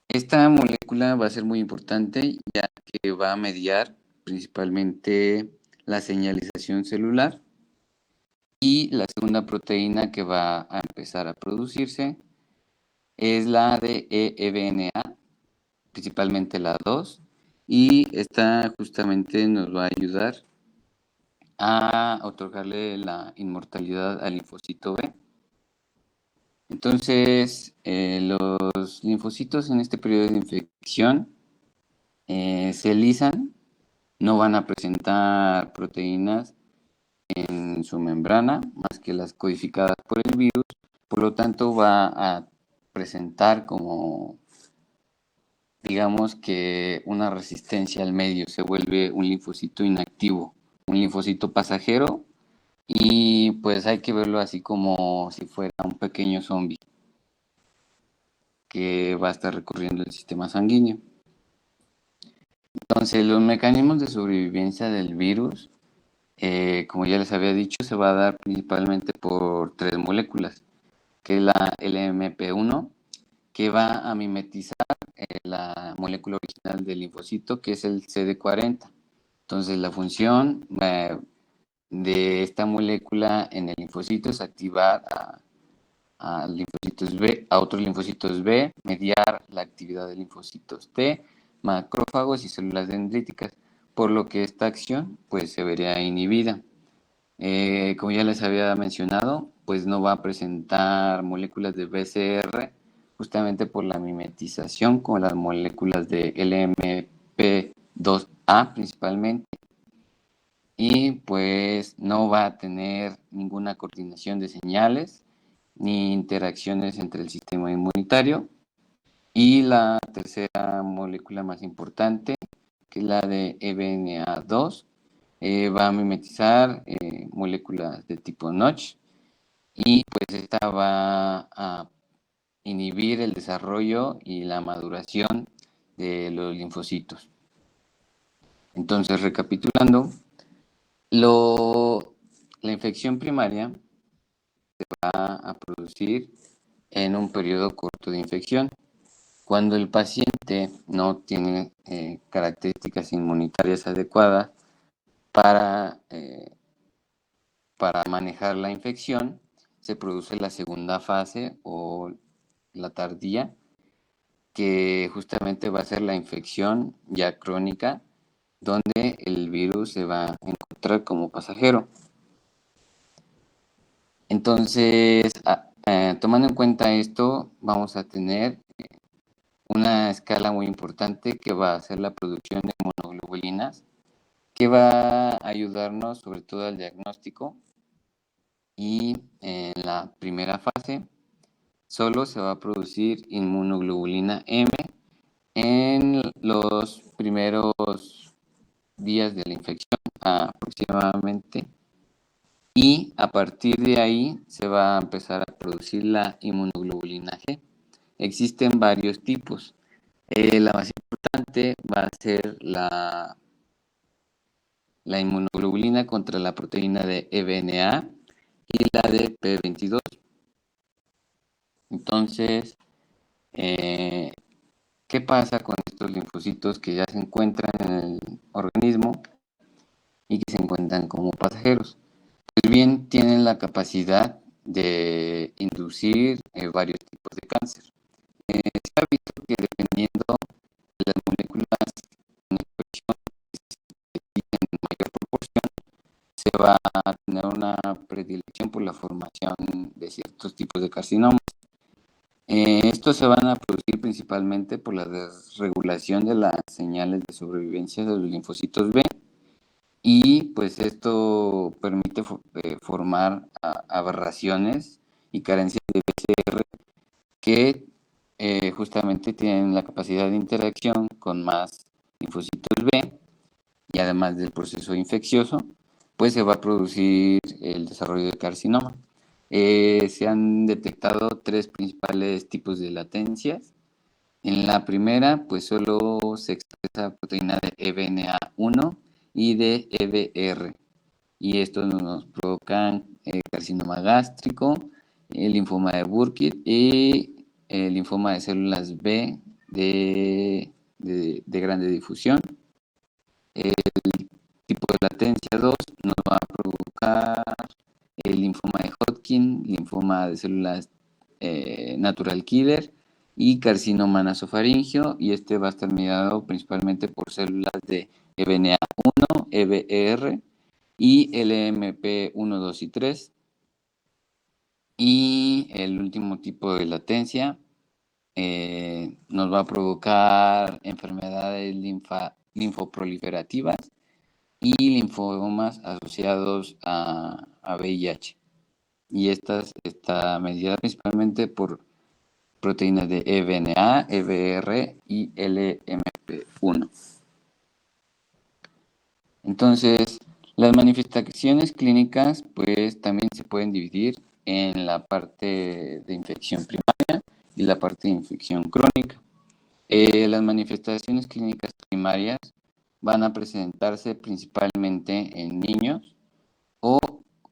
Esta molécula va a ser muy importante ya que va a mediar principalmente la señalización celular, y la segunda proteína que va a empezar a producirse es la de eVNA, principalmente la 2, y esta justamente nos va a ayudar a otorgarle la inmortalidad al linfocito B. Entonces, los linfocitos en este periodo de infección se lisan, no van a presentar proteínas en su membrana, más que las codificadas por el virus, por lo tanto va a presentar como, digamos que una resistencia al medio, se vuelve un linfocito inactivo, un linfocito pasajero, y pues hay que verlo así como si fuera un pequeño zombie que va a estar recorriendo el sistema sanguíneo. Entonces, los mecanismos de sobrevivencia del virus, como ya les había dicho, se va a dar principalmente por 3 moléculas, que es la LMP1, que va a mimetizar la molécula original del linfocito, que es el CD40. Entonces, la función de esta molécula en el linfocito es activar a linfocitos B, a otros linfocitos B, mediar la actividad de linfocitos T, macrófagos y células dendríticas, por lo que esta acción pues se vería inhibida. Como ya les había mencionado, pues no va a presentar moléculas de BCR justamente por la mimetización con las moléculas de LMP2A principalmente, y pues no va a tener ninguna coordinación de señales ni interacciones entre el sistema inmunitario. Y la tercera molécula más importante, que es la de EBNA2, va a mimetizar moléculas de tipo Notch, y pues esta va a inhibir el desarrollo y la maduración de los linfocitos. Entonces, recapitulando, la infección primaria se va a producir en un periodo corto de infección, cuando el paciente no tiene características inmunitarias adecuadas para manejar la infección. Se produce la segunda fase o la tardía, que justamente va a ser la infección ya crónica, donde el virus se va a encontrar como pasajero. Entonces, tomando en cuenta esto, vamos a tener una escala muy importante que va a ser la producción de inmunoglobulinas, que va a ayudarnos sobre todo al diagnóstico. Y en la primera fase solo se va a producir inmunoglobulina M en los primeros días de la infección aproximadamente, y a partir de ahí se va a empezar a producir la inmunoglobulina G. Existen varios tipos. La más importante va a ser la inmunoglobulina contra la proteína de EBNA y la de P22. Entonces, ¿qué pasa con estos linfocitos que ya se encuentran en el organismo y que se encuentran como pasajeros? Pues bien, tienen la capacidad de inducir varios tipos de cáncer. Se ha visto que dependiendo de las moléculas en expresión en mayor proporción, se va a tener una predilección por la formación de ciertos tipos de carcinomas. Estos se van a producir principalmente por la desregulación de las señales de sobrevivencia de los linfocitos B, y pues esto permite formar aberraciones y carencias de BCR que justamente tienen la capacidad de interacción con más linfocitos B, y además del proceso infeccioso, pues se va a producir el desarrollo de carcinoma. Se han detectado 3 principales tipos de latencias. En la primera, pues solo se expresa proteína de EBNA1 y de EBR, y estos nos provocan carcinoma gástrico, el linfoma de Burkitt y el linfoma de células B de grande difusión. El tipo de latencia 2 nos va a provocar el linfoma de Hodgkin, linfoma de células natural killer y carcinoma nasofaringeo, y este va a estar mediado principalmente por células de EBNA1, EBR y LMP1, 2 y 3. Y el último tipo de latencia nos va a provocar enfermedades linfoproliferativas y linfomas asociados a VIH. Y esta está medida principalmente por proteínas de EBNA, EBR y LMP1. Entonces, las manifestaciones clínicas pues también se pueden dividir en la parte de infección primaria y la parte de infección crónica. Las manifestaciones clínicas primarias van a presentarse principalmente en niños o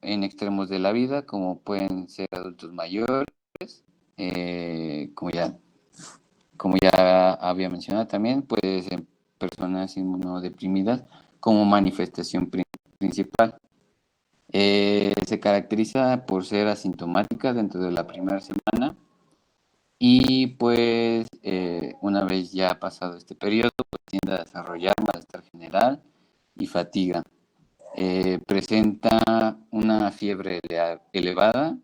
en extremos de la vida, como pueden ser adultos mayores, como ya había mencionado también, puede ser personas inmunodeprimidas como manifestación principal. Se caracteriza por ser asintomática dentro de la primera semana y pues una vez ya pasado este periodo pues, tiende a desarrollar malestar general y fatiga. Presenta una fiebre elevada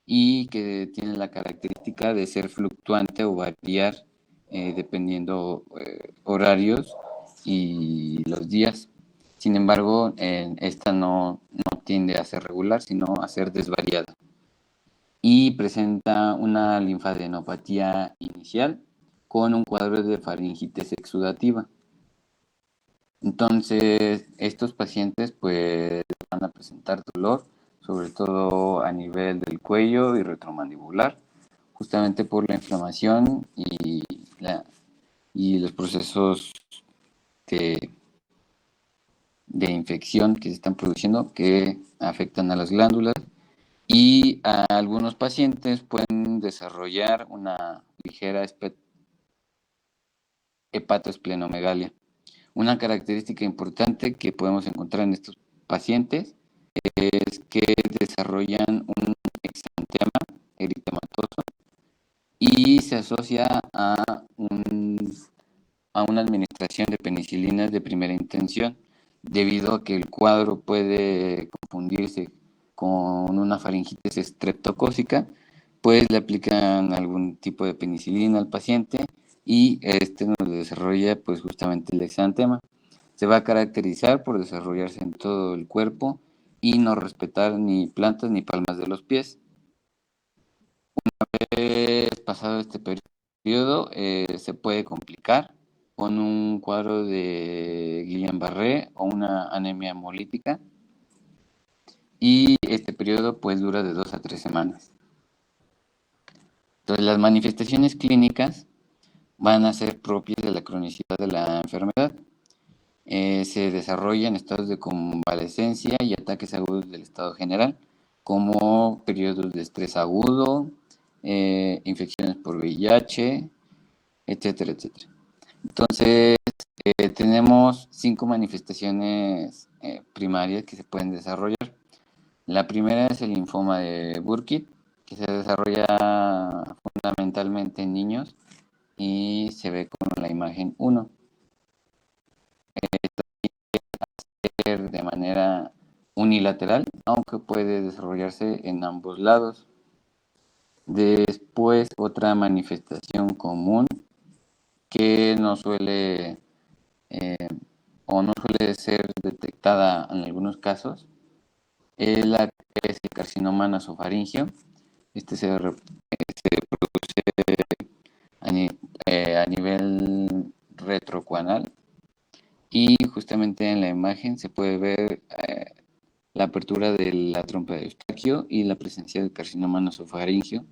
y que tiene la característica de ser fluctuante o variar dependiendo horarios y los días. Sin embargo, esta no tiende a ser regular, sino a ser desvariada. Y presenta una linfadenopatía inicial con un cuadro de faringitis exudativa. Entonces, estos pacientes pues van a presentar dolor, sobre todo a nivel del cuello y retromandibular, justamente por la inflamación y los procesos de infección que se están produciendo que afectan a las glándulas, y a algunos pacientes pueden desarrollar una ligera hepatoesplenomegalia. Una característica importante que podemos encontrar en estos pacientes es que desarrollan un exantema eritematoso y se asocia a una administración de penicilinas de primera intención, debido a que el cuadro puede confundirse con una faringitis estreptocócica, pues le aplican algún tipo de penicilina al paciente y este nos desarrolla pues justamente el exantema. Se va a caracterizar por desarrollarse en todo el cuerpo y no respetar ni plantas ni palmas de los pies. Una vez pasado este periodo, se puede complicar con un cuadro de Guillain-Barré o una anemia hemolítica, y este periodo pues dura de 2 a 3 semanas. Entonces las manifestaciones clínicas van a ser propias de la cronicidad de la enfermedad. Se desarrollan estados de convalescencia y ataques agudos del estado general, como periodos de estrés agudo, infecciones por VIH, etcétera, etcétera. Entonces, tenemos 5 manifestaciones primarias que se pueden desarrollar. La primera es el linfoma de Burkitt, que se desarrolla fundamentalmente en niños y se ve con la imagen 1. De manera unilateral, aunque puede desarrollarse en ambos lados. Después, otra manifestación común que no suele o no suele ser detectada en algunos casos es el carcinoma nasofaringeo. Este se produce a nivel retrocuanal, y justamente en la imagen se puede ver la apertura de la trompa de Eustaquio y la presencia del carcinoma nasofaringeo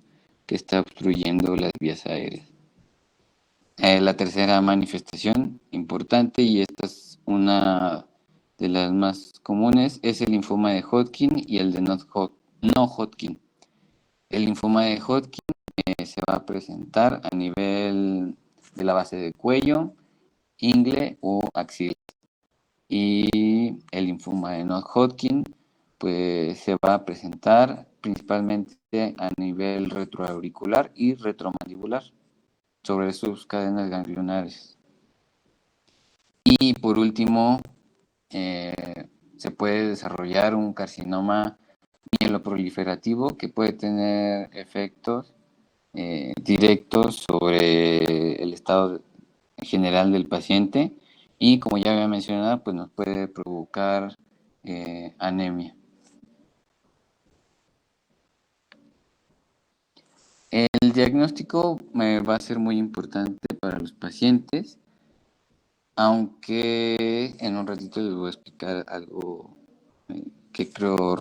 que está obstruyendo las vías aéreas. La tercera manifestación importante, y esta es una de las más comunes, es el linfoma de Hodgkin y el de no Hodgkin. El linfoma de Hodgkin se va a presentar a nivel de la base del cuello, ingle o axila. Y el linfoma de no Hodgkin pues se va a presentar principalmente a nivel retroauricular y retromandibular sobre sus cadenas ganglionares. Y por último, se puede desarrollar un carcinoma mieloproliferativo que puede tener efectos directos sobre el estado general del paciente, y como ya había mencionado, pues nos puede provocar anemia. El diagnóstico va a ser muy importante para los pacientes, aunque en un ratito les voy a explicar algo que creo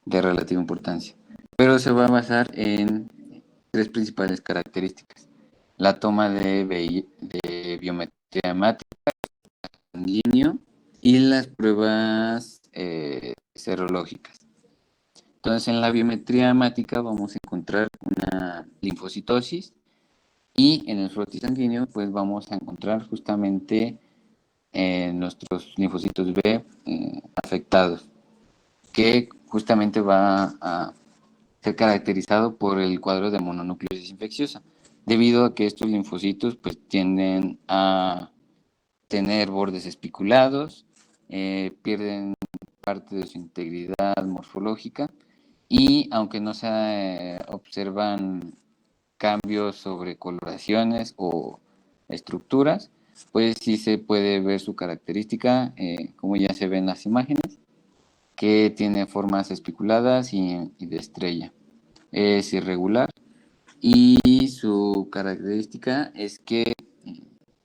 de relativa importancia. Pero se va a basar en 3 principales características: la toma de biometría hemática sanguíneo y las pruebas serológicas. Entonces, en la biometría hemática vamos a encontrar una linfocitosis, y en el frotis sanguíneo pues vamos a encontrar justamente nuestros linfocitos B afectados, que justamente va a ser caracterizado por el cuadro de mononucleosis infecciosa, debido a que estos linfocitos pues tienden a tener bordes espiculados, pierden parte de su integridad morfológica y aunque no se observan cambios sobre coloraciones o estructuras, pues sí se puede ver su característica, como ya se ven en las imágenes, que tiene formas espiculadas y de estrella. Es irregular y su característica es que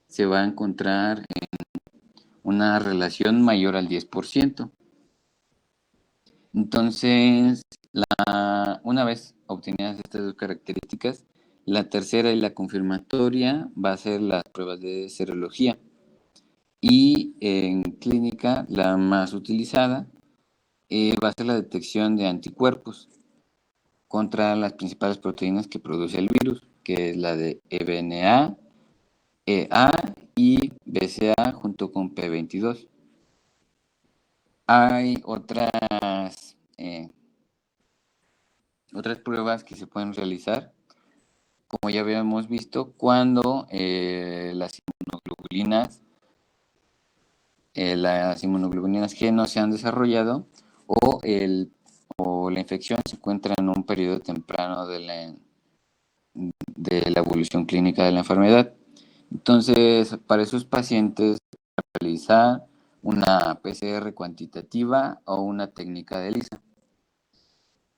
se va a encontrar en una relación mayor al 10%. Entonces, una vez obtenidas estas dos características, la tercera y la confirmatoria va a ser las pruebas de serología. Y en clínica, la más utilizada va a ser la detección de anticuerpos contra las principales proteínas que produce el virus, que es la de EBNA, EA y BCA junto con P22. Hay otras pruebas que se pueden realizar, como ya habíamos visto, cuando las inmunoglobulinas G no se han desarrollado o la infección se encuentra en un periodo temprano de la evolución clínica de la enfermedad. Entonces, para esos pacientes, realizar una PCR cuantitativa o una técnica de ELISA.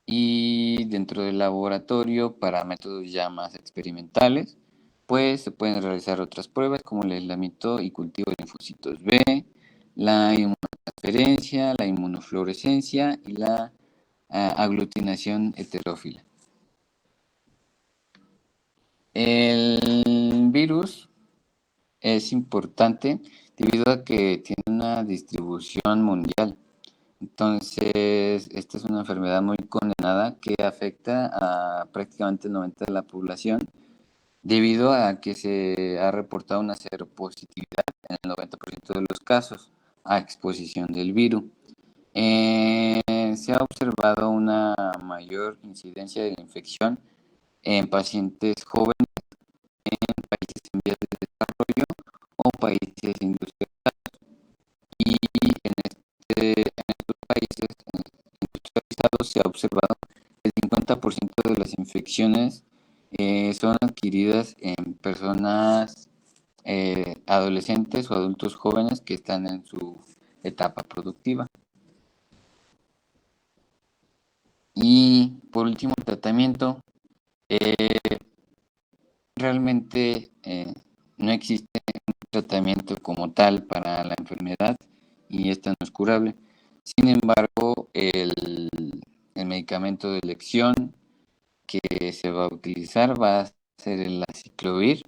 Y dentro del laboratorio, para métodos ya más experimentales, pues se pueden realizar otras pruebas como el aislamiento y cultivo de linfocitos B, la inmunotransferencia, la inmunofluorescencia y la aglutinación heterófila. El virus es importante debido a que tiene una distribución mundial. Entonces, esta es una enfermedad muy condenada que afecta a prácticamente el 90% de la población debido a que se ha reportado una seropositividad en el 90% de los casos a exposición del virus. Se ha observado una mayor incidencia de la infección en pacientes jóvenes en países en vías de desarrollo o países industrializados. Y en estos países industrializados se ha observado que el 50% de las infecciones son adquiridas en personas adolescentes o adultos jóvenes que están en su etapa productiva. Y por último, el tratamiento. Realmente no existe un tratamiento como tal para la enfermedad y esta no es curable. Sin embargo, el medicamento de elección que se va a utilizar va a ser el aciclovir,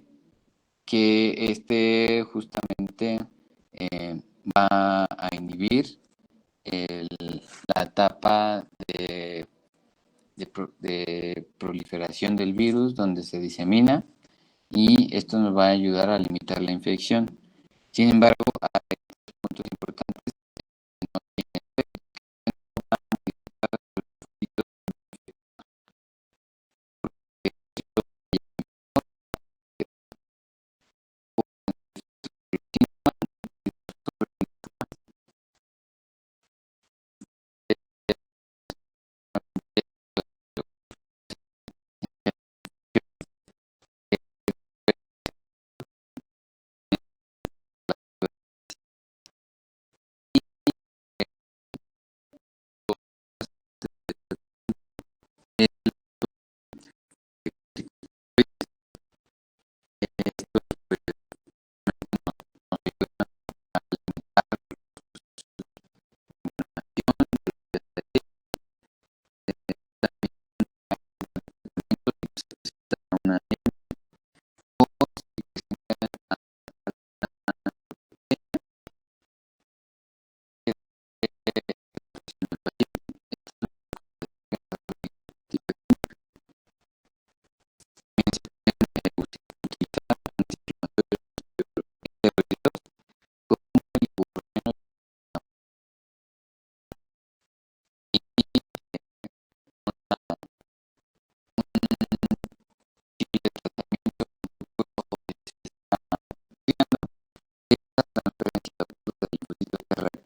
que justamente va a inhibir la etapa de proliferación del virus donde se disemina y esto nos va a ayudar a limitar la infección. Sin embargo, hay puntos importantes que no tienen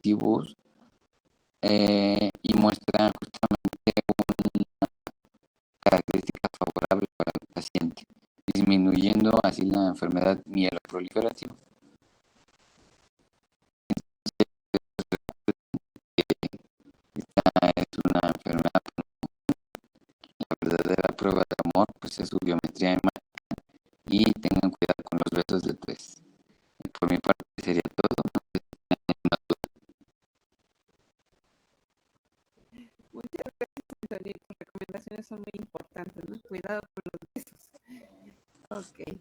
positivos y muestra justamente una característica favorable para el paciente, disminuyendo así la enfermedad mieloproliferativa. Esta es una enfermedad, la verdadera prueba de amor pues es su biometría hemática y tengan cuidado con los besos de tres. Por mi parte sería todo. No sé si tienen una duda. Muchas gracias, Antonio. Tus recomendaciones son muy importantes, ¿no? Cuidado con los besos. Ok.